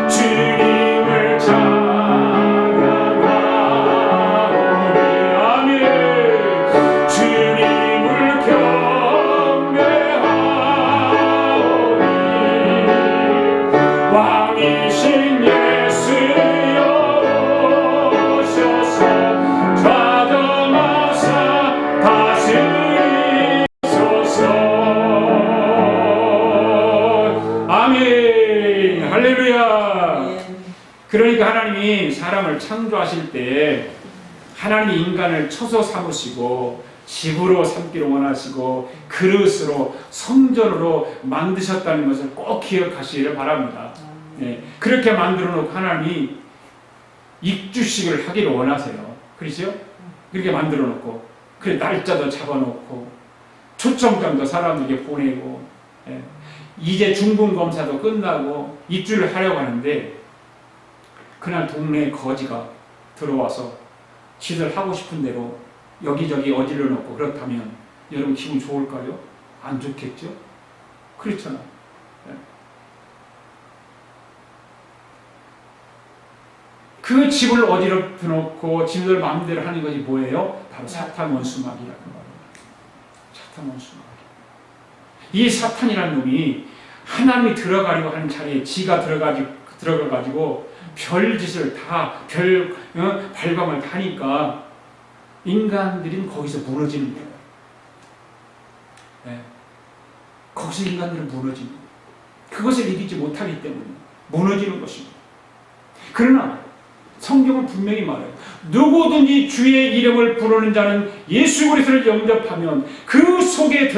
주님을 찬양하오니 아멘. 주님을 경배하오니 왕이신 예수여 오셔서 좌정하사 다스리소서. 아멘. 할렐루야. 그러니까 하나님이 사람을 창조하실 때 하나님이 인간을 처소 삼으시고 집으로 삼기를 원하시고 그릇으로 성전으로 만드셨다는 것을 꼭 기억하시기를 바랍니다. 네, 그렇게 만들어 놓고 하나님이 익주식을 하기를 원하세요. 그렇죠? 그렇게 만들어 놓고 그래 날짜도 잡아 놓고 초청장도 사람들에게 보내고 이제 중분 검사도 끝나고 입주를 하려고 하는데 그날 동네에 거지가 들어와서 지들 하고 싶은 대로 여기저기 어질러 놓고 그렇다면 여러분 기분 좋을까요? 안 좋겠죠? 그렇잖아. 그 집을 어디로 놓고 지들 마음대로 하는 것이 뭐예요? 바로 사탄 원수마귀라는 거예요. 사탄 원수마귀. 이 사탄이라는 놈이 하나님이 들어가려고 하는 자리에 지가 들어가가지고 별짓을 다 발광을 다니까 인간들은 거기서 무너지는 거예요. 네. 거기서 인간들은 무너지는 거예요. 그것을 이기지 못하기 때문에 무너지는 것입니다. 그러나 성경은 분명히 말해요. 누구든지 주의 이름을 부르는 자는 예수 그리스도를 영접하면 그 속에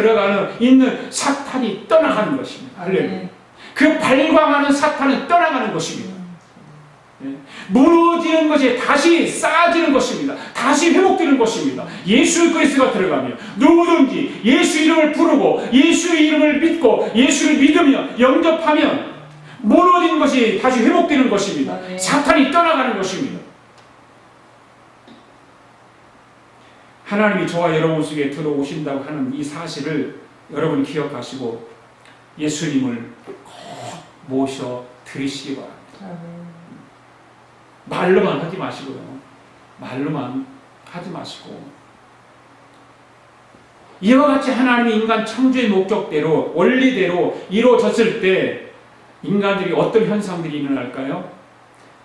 있는 사탄이 떠나가는 것입니다. 할렐루야. 그 발광하는 사탄은 떠나가는 것입니다. 무너지는 것이 다시 쌓아지는 것입니다. 다시 회복되는 것입니다. 예수 그리스도가 들어가면 누구든지 예수 이름을 부르고 예수 이름을 믿고 예수를 믿으며 영접하면 무너진 것이 다시 회복되는 것입니다. 사탄이 떠나가는 것입니다. 하나님이 저와 여러분 속에 들어오신다고 하는 이 사실을 여러분 기억하시고 예수님을 꼭 모셔 드리시기 바랍니다. 말로만 하지 마시고요. 말로만 하지 마시고 이와 같이 하나님이 인간 창조의 목적대로 원리대로 이루어졌을 때 인간들이 어떤 현상들이 일어날까요?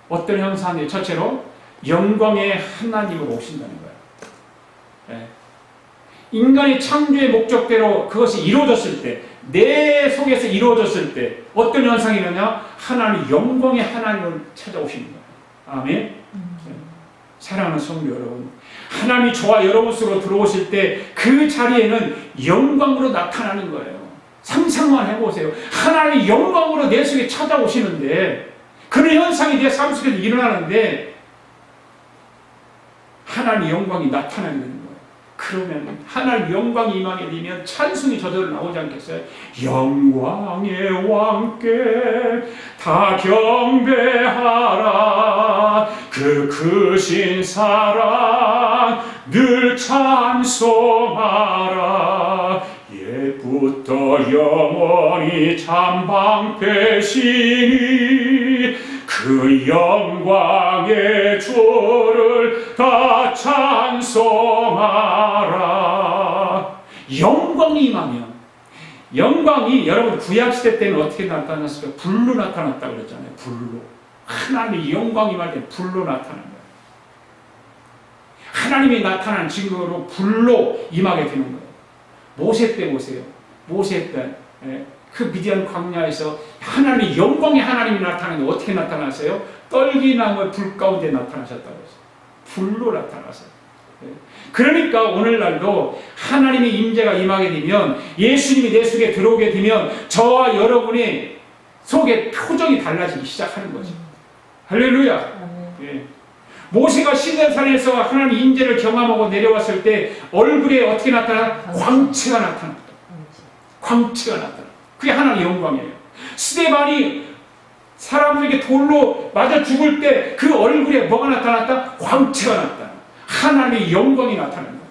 어떤 현상이 첫째로 영광의 하나님으로 오신다는 거예요. 네. 인간의 창조의 목적대로 그것이 이루어졌을 때, 내 속에서 이루어졌을 때 어떤 현상이 일어나냐? 하나님 영광의 하나님을 찾아오시는 거예요. 아멘. 네. 사랑하는 성도 여러분, 하나님이 저와 여러분 속으로 들어오실 때 그 자리에는 영광으로 나타나는 거예요. 상상만 해보세요. 하나님이 영광으로 내 속에 찾아오시는데 그런 현상이 내 삶 속에서 일어나는데 하나님의 영광이 나타나게 되는 거예요. 그러면 하나님 영광이 임하게 되면 찬송이 저절로 나오지 않겠어요? 영광의 왕께 다 경배하라. 그 크신 사랑 늘 찬송하라. 옛부터 영원히 참방패시니 그 영광의 주를 다 찬송하라. 영광이 임하면, 영광이 여러분 구약시대 때는 어떻게 나타났을까? 불로 나타났다고 그랬잖아요. 불로. 하나님의 영광이 임할 때 불로 나타나는 거예요. 하나님이 나타나는 증거로 불로 임하게 되는 거예요. 모세 때 보세요. 모세 때 그 미디안 광야에서 하나님의 영광의 하나님이 나타나는데 어떻게 나타나세요? 떨기나무의 불 가운데 나타나셨다고 했어요. 불로 나타나세요. 그러니까 오늘날도 하나님의 임재가 임하게 되면, 예수님이 내 속에 들어오게 되면 저와 여러분의 속에 표정이 달라지기 시작하는 거죠. 할렐루야. 예. 모세가 시내산에서 하나님의 임재를 경험하고 내려왔을 때 얼굴에 어떻게 나타나? 광채가 나타났다. 광채가 나타나. 그게 하나님의 영광이에요. 스데반이 사람들에게 돌로 맞아 죽을 때 그 얼굴에 뭐가 나타났다? 광채가 나타나. 하나님의 영광이 나타나는 거죠.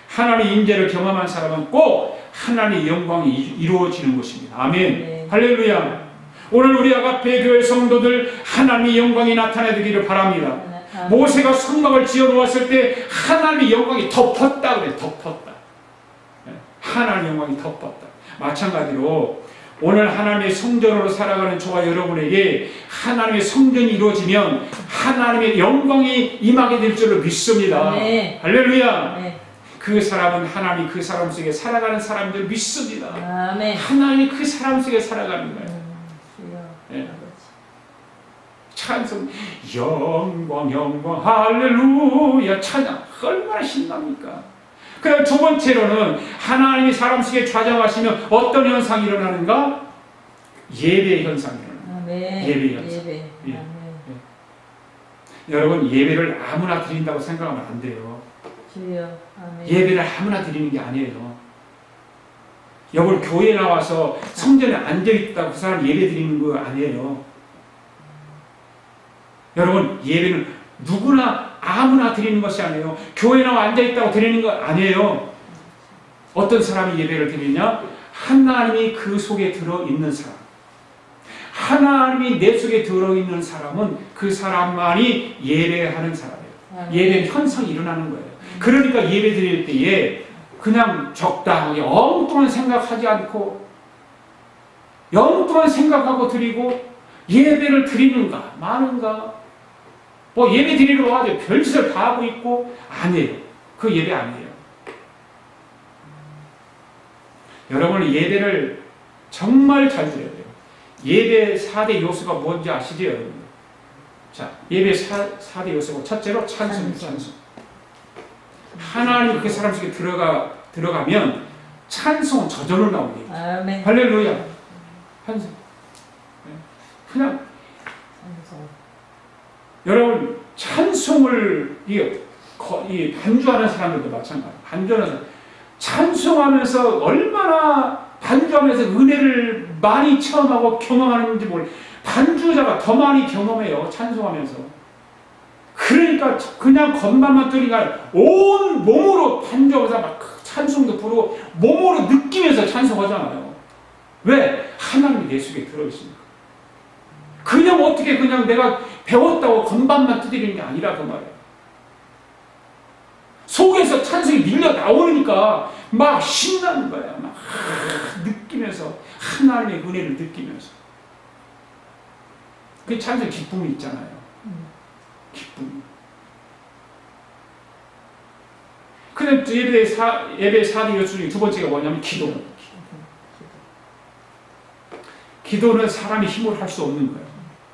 하나님의 임재를 경험한 사람은 꼭 하나님의 영광이 이루어지는 것입니다. 아멘. 네. 할렐루야. 오늘 우리 아가페 교회 성도들 하나님의 영광이 나타나기를 바랍니다. 모세가 성막을 지어 놓았을 때 하나님의 영광이 덮었다 그래. 덮었다. 하나님의 영광이 덮었다. 마찬가지로 오늘 하나님의 성전으로 살아가는 저와 여러분에게 하나님의 성전이 이루어지면 하나님의 영광이 임하게 될 줄로 믿습니다. 네. 할렐루야. 네. 그 사람은 하나님이 그 사람 속에 살아가는 사람들 믿습니다. 아멘. 하나님이 그 사람 속에 살아가는 거예요. 네. 찬송, 영광 영광 할렐루야 찬양 얼마나 신납니까? 그럼 두 번째로는 하나님이 사람 속에 좌정하시면 어떤 현상이 일어나는가? 예배 현상이 일어납니다. 예배 현상. 예배. 예. 여러분, 예배를 아무나 드린다고 생각하면 안 돼요. 주여. 아멘. 예배를 아무나 드리는 게 아니에요. 여러분, 교회에 나와서 성전에 앉아있다고 그 사람 예배 드리는 거 아니에요. 여러분, 예배는 누구나 아무나 드리는 것이 아니에요. 교회에 나와 앉아있다고 드리는 거 아니에요. 어떤 사람이 예배를 드리냐? 하나님이 그 속에 들어있는 사람. 하나님이 내 속에 들어있는 사람은 그 사람만이 예배하는 사람이에요. 예배는 현상이 일어나는 거예요. 그러니까 예배 드릴 때에 그냥 적당하게 엉뚱한 생각하지 않고 엉뚱한 생각하고 드리고 예배를 드리는가 마는가, 뭐 예배 드리러 와서 별짓을 다 하고 있고 아니에요. 그 예배 아니에요. 여러분, 예배를 정말 잘 드려야 돼요. 예배 4대 요소가 뭔지 아시죠, 여러분? 자, 예배 4대 요소가 첫째로 찬송입니다. 찬송. 하나님 그 사람 속에 들어가면 찬송은 저절로 나오게. 아멘. 할렐루야. 찬송. 그냥 여러분, 찬송을 이 반주하는 사람들도 마찬가지예요. 반주하는 사람, 찬송하면서 얼마나 반주하면서 은혜를 많이 체험하고 경험하는지 몰라요. 반주자가 더 많이 경험해요. 찬송하면서. 그러니까 그냥 겉만만 들으니까 온 몸으로 반주하면서 막 찬송도 부르고 몸으로 느끼면서 찬송하잖아요. 왜? 하나님이 내 속에 들어있으니까. 그냥 어떻게 그냥 내가 배웠다고 건반만 두드리는 게 아니라 그 말이에요. 속에서 찬송이 밀려 나오니까 막 신나는 거야. 막 느끼면서 하나님의 은혜를 느끼면서. 그 찬송 기쁨이 있잖아요. 기쁨. 그다음 예배 4대 요소 중에 두 번째가 뭐냐면 기도. 기도는 사람이 힘으로 할 수 없는 거예요.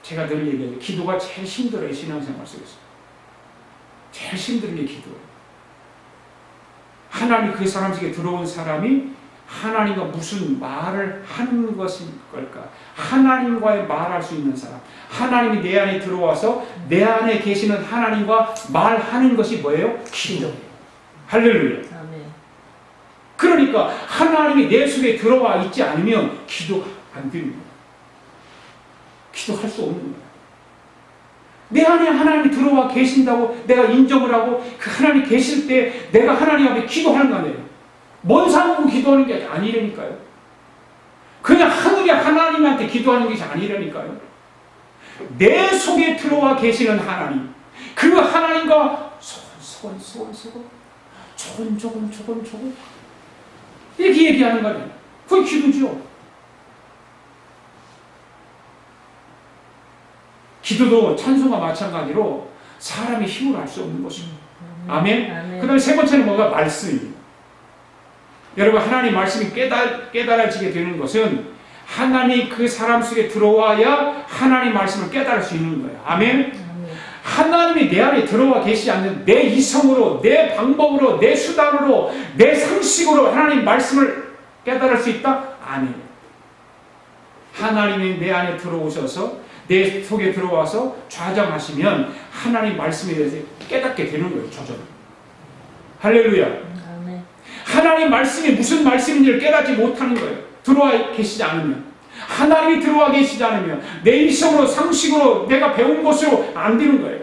제가 늘 얘기해요. 기도가 제일 힘들어요. 신앙생활 속에서. 제일 힘든 게 기도예요. 하나님이 그 사람 속에 들어온 사람이 하나님과 무슨 말을 하는 것일 걸까? 하나님과의 말할 수 있는 사람. 하나님이 내 안에 들어와서 내 안에 계시는 하나님과 말하는 것이 뭐예요? 기도예요. 할렐루야. 아멘. 그러니까 하나님이 내 속에 들어와 있지 않으면 기도가 안 되는 거예요. 기도할 수 없는 거예요. 내 안에 하나님이 들어와 계신다고 내가 인정을 하고 그 하나님이 계실 때 내가 하나님 앞에 기도하는 거 아니에요. 뭔 상으로 기도하는 게 아니라니까요. 그냥 하늘에 하나님한테 기도하는 것이 아니라니까요. 내 속에 들어와 계시는 하나님, 그 하나님과 소곤소곤 조금 이렇게 얘기하는 거예요. 그게 기도죠. 기도도 찬송과 마찬가지로 사람의 힘으로 할 수 없는 것입니다. 아멘. 아멘. 그 다음에 세 번째는 뭐가? 말씀입니다. 여러분, 하나님 말씀이 깨달아지게 되는 것은 하나님이 그 사람 속에 들어와야 하나님 말씀을 깨달을 수 있는 거예요. 아멘. 하나님이 내 안에 들어와 계시지 않는 내 이성으로, 내 방법으로, 내 수단으로, 내 상식으로 하나님 말씀을 깨달을 수 있다? 아니에요. 하나님이 내 안에 들어오셔서 내 속에 들어와서 좌정하시면 하나님 말씀에 대해서 깨닫게 되는 거예요. 저절로. 할렐루야. 아멘. 하나님 말씀이 무슨 말씀인지를 깨닫지 못하는 거예요. 들어와 계시지 않으면. 하나님이 들어와 계시지 않으면 내 이성으로 상식으로 내가 배운 것으로 안 되는 거예요.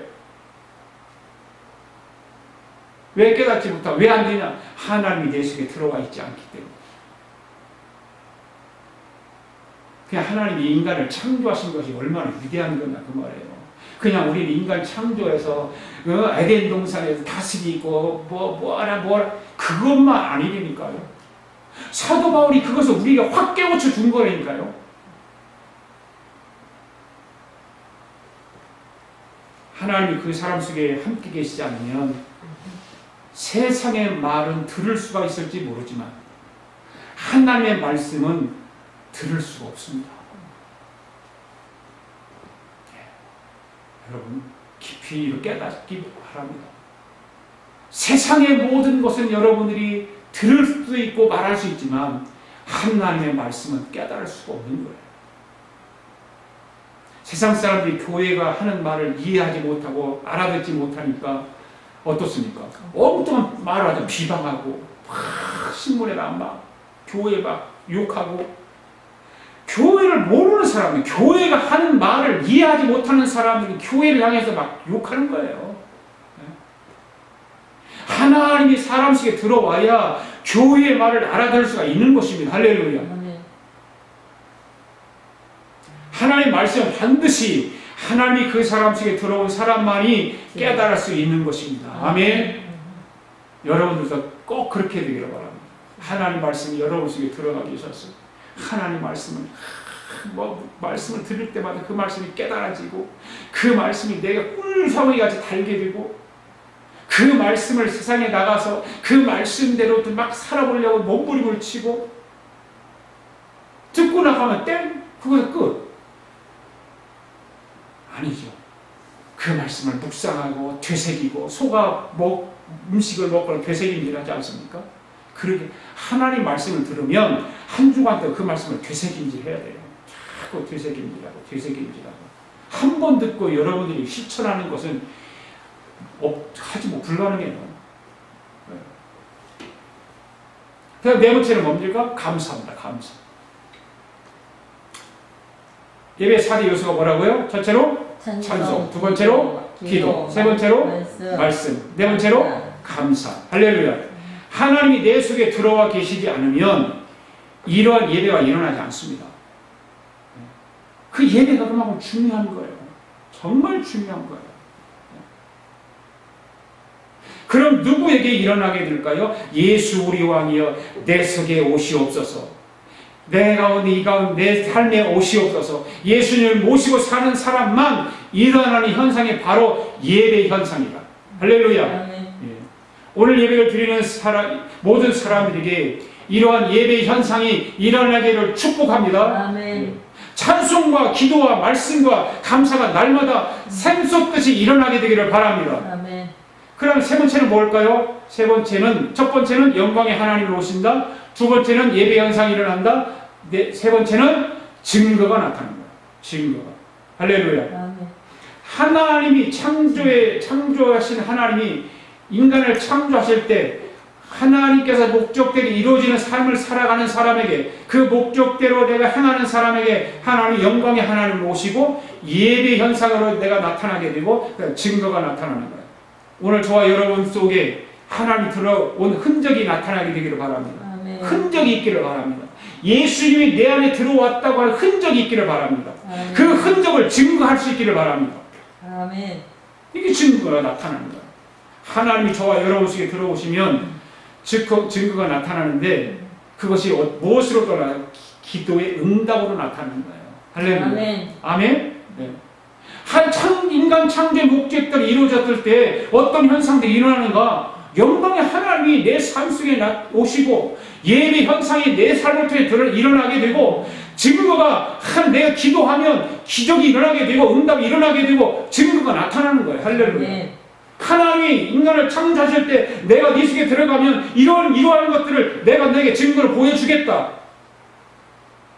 왜 깨닫지 못하고 왜 안 되냐? 하나님이 내 속에 들어와 있지 않기 때문에. 그냥 하나님이 인간을 창조하신 것이 얼마나 위대한 거냐 그 말이에요. 그냥 우리는 인간 창조해서 에덴 동산에서 다스리고 뭐하라 그것만 아니니까요. 사도 바울이 그것을 우리가 확 깨우쳐 준 거라니까요. 하나님이 그 사람 속에 함께 계시지 않으면 세상의 말은 들을 수가 있을지 모르지만 하나님의 말씀은 들을 수가 없습니다. 여러분 깊이 깨닫기 바랍니다. 세상의 모든 것은 여러분들이 들을 수도 있고 말할 수 있지만 하나님의 말씀은 깨달을 수가 없는 거예요. 세상 사람들이 교회가 하는 말을 이해하지 못하고 알아듣지 못하니까 어떻습니까? 엉뚱한 말을 하자 비방하고 막 신문에다 막 교회 막 욕하고 교회를 모르는 사람이 교회가 하는 말을 이해하지 못하는 사람들이 교회를 향해서 막 욕하는 거예요. 하나님이 사람 속에 들어와야 교회의 말을 알아들을 수가 있는 것입니다. 할렐루야. 하나님 말씀은 반드시 하나님이 그 사람 속에 들어온 사람만이 깨달을 수 있는 것입니다. 아멘. 여러분들도 꼭 그렇게 되기를 바랍니다. 하나님 말씀이 여러분 속에 들어가게 하셔서 하나님 말씀을 들을 때마다 그 말씀이 깨달아지고 그 말씀이 내가 꿀사오이 같이 달게 되고 그 말씀을 세상에 나가서 그 말씀대로 막 살아보려고 몸부림을 치고 듣고 나가면 땡! 그거 끝. 아니죠. 그 말씀을 묵상하고 되새기고 소가 음식을 먹거나 되새김질 하지 않습니까? 그러게 하나님 말씀을 들으면 한 주간 동안 그 말씀을 되새김질 해야 돼요. 자꾸 되새김질하고 한 번 듣고 여러분들이 실천하는 것은 하지 불가능해요. 그다음 네 번째는 뭡니까? 감사합니다. 감사. 예배 4대 요소가 뭐라고요? 첫째로 찬송, 두 번째로 기도, 세 번째로 말씀, 네 번째로 감사. 할렐루야. 하나님이 내 속에 들어와 계시지 않으면 이러한 예배가 일어나지 않습니다. 그 예배가 그만큼 중요한 거예요. 정말 중요한 거예요. 그럼 누구에게 일어나게 될까요? 예수 우리 왕이여 내 속에 오시옵소서. 내 가운데 이 가운데 내 삶에 오시옵소서. 예수님을 모시고 사는 사람만 일어나는 현상이 바로 예배 현상이다. 할렐루야. 오늘 예배를 드리는 모든 사람들에게 이러한 예배 현상이 일어나기를 축복합니다. 아멘. 찬송과 기도와 말씀과 감사가 날마다 샘솟듯이 일어나게 되기를 바랍니다. 아멘. 그럼 세 번째는 뭘까요? 첫 번째는 영광의 하나님을 오신다. 두 번째는 예배 현상이 일어난다. 세 번째는 증거가 나타나는 거예요. 증거가. 할렐루야. 아멘. 하나님이 창조하신 하나님이 인간을 창조하실 때 하나님께서 목적대로 이루어지는 삶을 살아가는 사람에게 그 목적대로 내가 행하는 사람에게 하나님 영광의 하나님을 모시고 예배 현상으로 내가 나타나게 되고 증거가 나타나는 거예요. 오늘 저와 여러분 속에 하나님이 들어온 흔적이 나타나게 되기를 바랍니다. 아멘. 흔적이 있기를 바랍니다. 예수님이 내 안에 들어왔다고 하는 흔적이 있기를 바랍니다. 아멘. 그 흔적을 증거할 수 있기를 바랍니다. 아멘. 이게 증거가 나타나는 거예요. 하나님이 저와 여러분 속에 들어오시면 증거가 나타나는데 그것이 무엇으로 돌아가요? 기도의 응답으로 나타나는 거예요. 할렐루야. 아멘. 아멘. 네. 인간 창조의 목적들이 이루어졌을 때 어떤 현상들이 일어나는가? 영광의 하나님이 내 삶 속에 오시고 예배 현상이 내 삶을 통해 일어나게 되고 증거가 내가 기도하면 기적이 일어나게 되고 응답이 일어나게 되고 증거가 나타나는 거예요. 할렐루야. 네. 하나님이 인간을 창조하실 때 내가 네 속에 들어가면 이러한 것들을 내가 너에게 증거를 보여주겠다.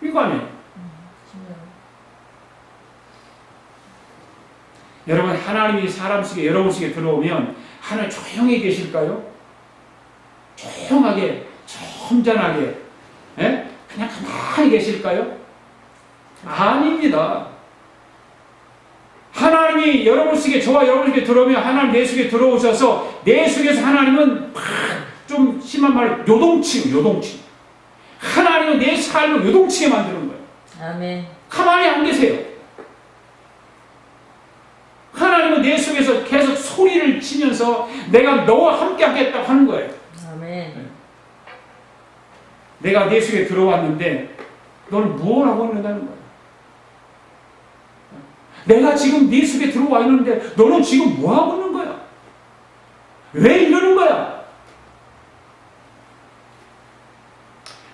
이거 아니에요. 여러분, 하나님이 사람 속에 여러분 속에 들어오면 하나님 조용히 계실까요? 조용하게 점잖하게 그냥 가만히 계실까요? 아닙니다. 하나님이 여러분 속에 저와 여러분 속에 들어오면 하나님 내 속에 들어오셔서 내 속에서 하나님은 좀 심한 말로 요동침 하나님은 내 삶을 요동치게 만드는 거예요. 아멘. 가만히 안 계세요. 하나님은 내 속에서 계속 소리를 치면서 내가 너와 함께 하겠다고 하는 거예요. 아멘. 내가 내 속에 들어왔는데 너는 무엇 하고 있는다는 거예요. 내가 지금 네 속에 들어와 있는데 너는 지금 뭐 하고 있는 거야? 왜 이러는 거야?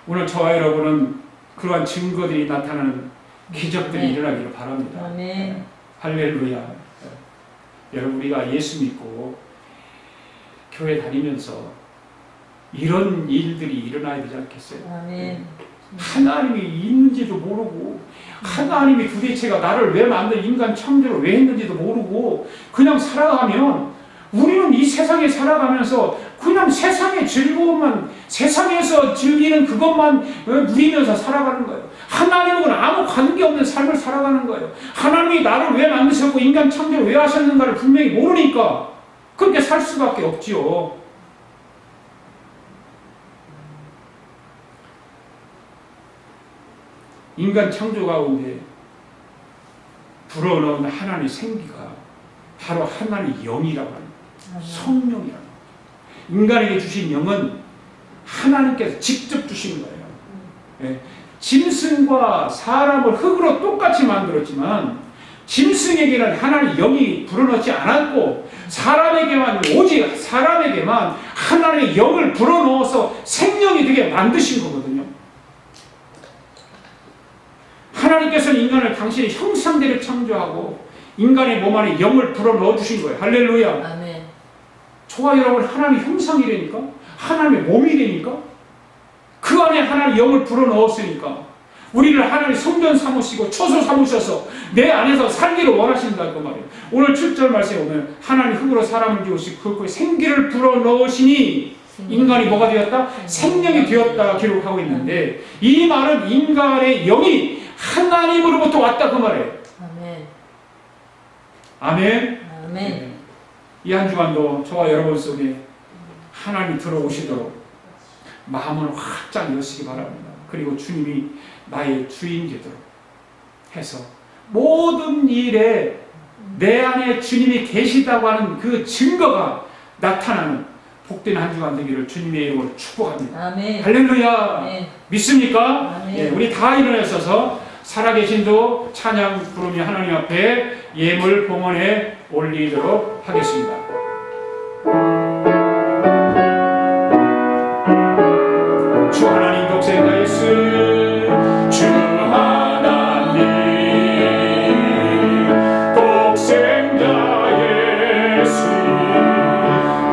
오늘 저와 여러분은 그러한 증거들이 나타나는 기적들이 일어나기를 바랍니다. 아멘. 할렐루야. 여러분, 우리가 예수 믿고 교회 다니면서 이런 일들이 일어나야 되지 않겠어요? 아멘. 하나님이 있는지도 모르고 하나님이 도대체가 나를 왜 만든 인간 창조를 왜 했는지도 모르고 그냥 살아가면 우리는 이 세상에 살아가면서 그냥 세상의 즐거움만 세상에서 즐기는 그것만 누리면서 살아가는 거예요. 하나님하고는 아무 관계없는 삶을 살아가는 거예요. 하나님이 나를 왜 만드셨고 인간 창조를 왜 하셨는가를 분명히 모르니까 그렇게 살 수밖에 없지요. 인간 창조 가운데 불어넣은 하나님의 생기가 바로 하나님의 영이라고 합니다. 성령이라고 합니다. 인간에게 주신 영은 하나님께서 직접 주신 거예요. 예. 짐승과 사람을 흙으로 똑같이 만들었지만 짐승에게는 하나님의 영이 불어넣지 않았고 사람에게만 오직 사람에게만 하나님의 영을 불어넣어서 생명이 되게 만드신 거거든요. 하나님께서는 인간을 당신의 형상대로 창조하고 인간의 몸 안에 영을 불어넣어 주신 거예요. 할렐루야. 아멘. 저와 여러분 하나님의 형상이라니까? 하나님의 몸이라니까? 그 안에 하나님의 영을 불어넣었으니까 우리를 하나님의 성전 삼으시고 처소 삼으셔서 내 안에서 살기를 원하신다 그 말이에요. 오늘 7절 말씀에 보면 하나님 흙으로 사람을 지으시고 그 생기를 불어넣으시니 인간이 뭐가 되었다? 생명이 되었다 기록하고 있는데 이 말은 인간의 영이 하나님으로부터 왔다 그 말이에요. 아멘. 아멘. 아멘. 이 한 주간도 저와 여러분 속에 하나님이 들어오시도록 마음을 활짝 여시기 바랍니다. 그리고 주님이 나의 주인 되도록 해서 모든 일에 내 안에 주님이 계시다고 하는 그 증거가 나타나는 복된 한 주간 되기를 주님의 이름으로 축복합니다. 아멘. 할렐루야. 아멘. 믿습니까? 아멘. 예, 우리 다 일어나셔서 살아계신 도 찬양 부르며 하나님 앞에 예물 봉헌에 올리도록 하겠습니다. 주 하나님 독생자 예수 주 하나님 독생자 예수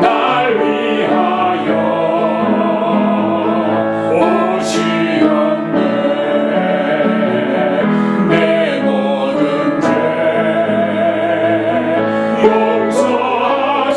날 위하여 오시었네 내 모든 죄 용서하시고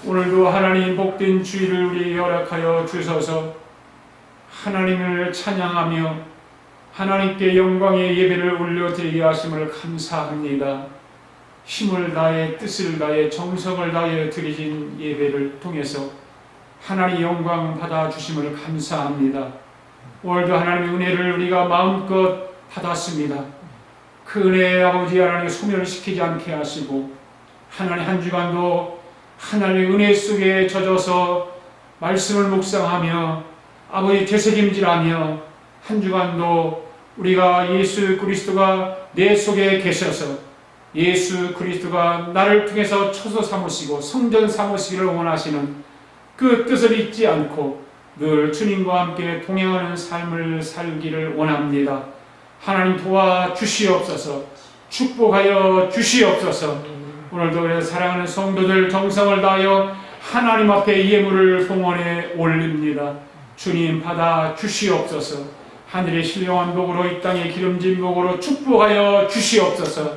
오늘도 하나님 복된 주일을 우리에게 허락하여 주셔서 하나님을 찬양하며 하나님께 영광의 예배를 올려드리게 하심을 감사합니다. 힘을 다해 뜻을 다해 정성을 다해 드리신 예배를 통해서 하나님 영광 받아주심을 감사합니다. 오늘도 하나님의 은혜를 우리가 마음껏 받았습니다. 그 은혜 아버지 하나님 소멸시키지 않게 하시고 하나님 한 주간도 하나님의 은혜 속에 젖어서 말씀을 묵상하며 아버지 되새김질하며 한 주간도 우리가 예수 그리스도가 내 속에 계셔서 예수 그리스도가 나를 통해서 처소 삼으시고 성전 삼으시기를 원하시는 그 뜻을 잊지 않고 늘 주님과 함께 동행하는 삶을 살기를 원합니다. 하나님 도와주시옵소서. 축복하여 주시옵소서. 오늘도 그래서 사랑하는 성도들 정성을 다하여 하나님 앞에 예물을 봉헌해 올립니다. 주님 받아 주시옵소서. 하늘의 신령한 복으로 이 땅의 기름진 복으로 축복하여 주시옵소서.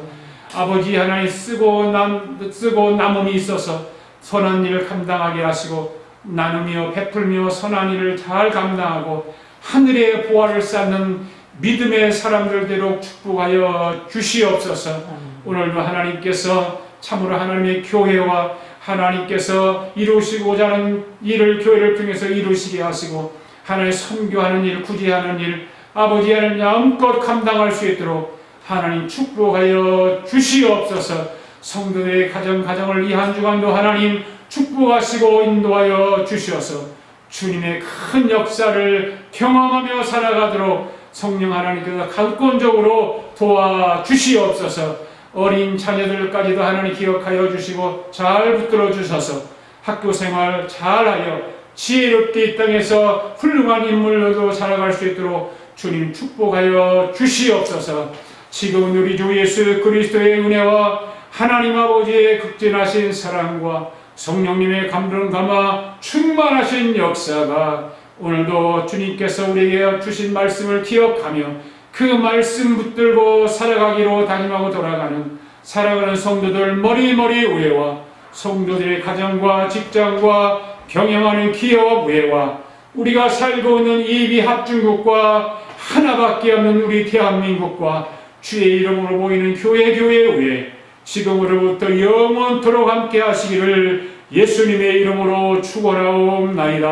아버지 하나님 쓰고 남음이 있어서 선한 일을 감당하게 하시고 나누며 베풀며 선한 일을 잘 감당하고 하늘의 보화를 쌓는 믿음의 사람들 되도록 축복하여 주시옵소서. 오늘도 하나님께서 참으로 하나님의 교회와 하나님께서 이루시고자 하는 일을 교회를 통해서 이루시게 하시고 하나님 선교하는 일, 구제하는 일 아버지 하나님 마음껏 감당할 수 있도록 하나님 축복하여 주시옵소서. 성도의 가정을 이 한 주간도 하나님 축복하시고 인도하여 주셔서 주님의 큰 역사를 경험하며 살아가도록 성령 하나님께서 강권적으로 도와주시옵소서. 어린 자녀들까지도 하나님 기억하여 주시고 잘 붙들어 주셔서 학교생활 잘하여 지혜롭게 이 땅에서 훌륭한 인물로도 살아갈 수 있도록 주님 축복하여 주시옵소서. 지금 우리 주 예수 그리스도의 은혜와 하나님 아버지의 극진하신 사랑과 성령님의 감동 감화 충만하신 역사가 오늘도 주님께서 우리에게 주신 말씀을 기억하며 그 말씀 붙들고 살아가기로 다짐하고 돌아가는 사랑하는 성도들 머리머리 우애와 성도들의 가정과 직장과 경영하는 기업 우애와 우리가 살고 있는 이 합중국과 하나밖에 없는 우리 대한민국과 주의 이름으로 모이는 교회 우애 지금으로부터 영원토록 함께 하시기를 예수님의 이름으로 축원하옵나이다.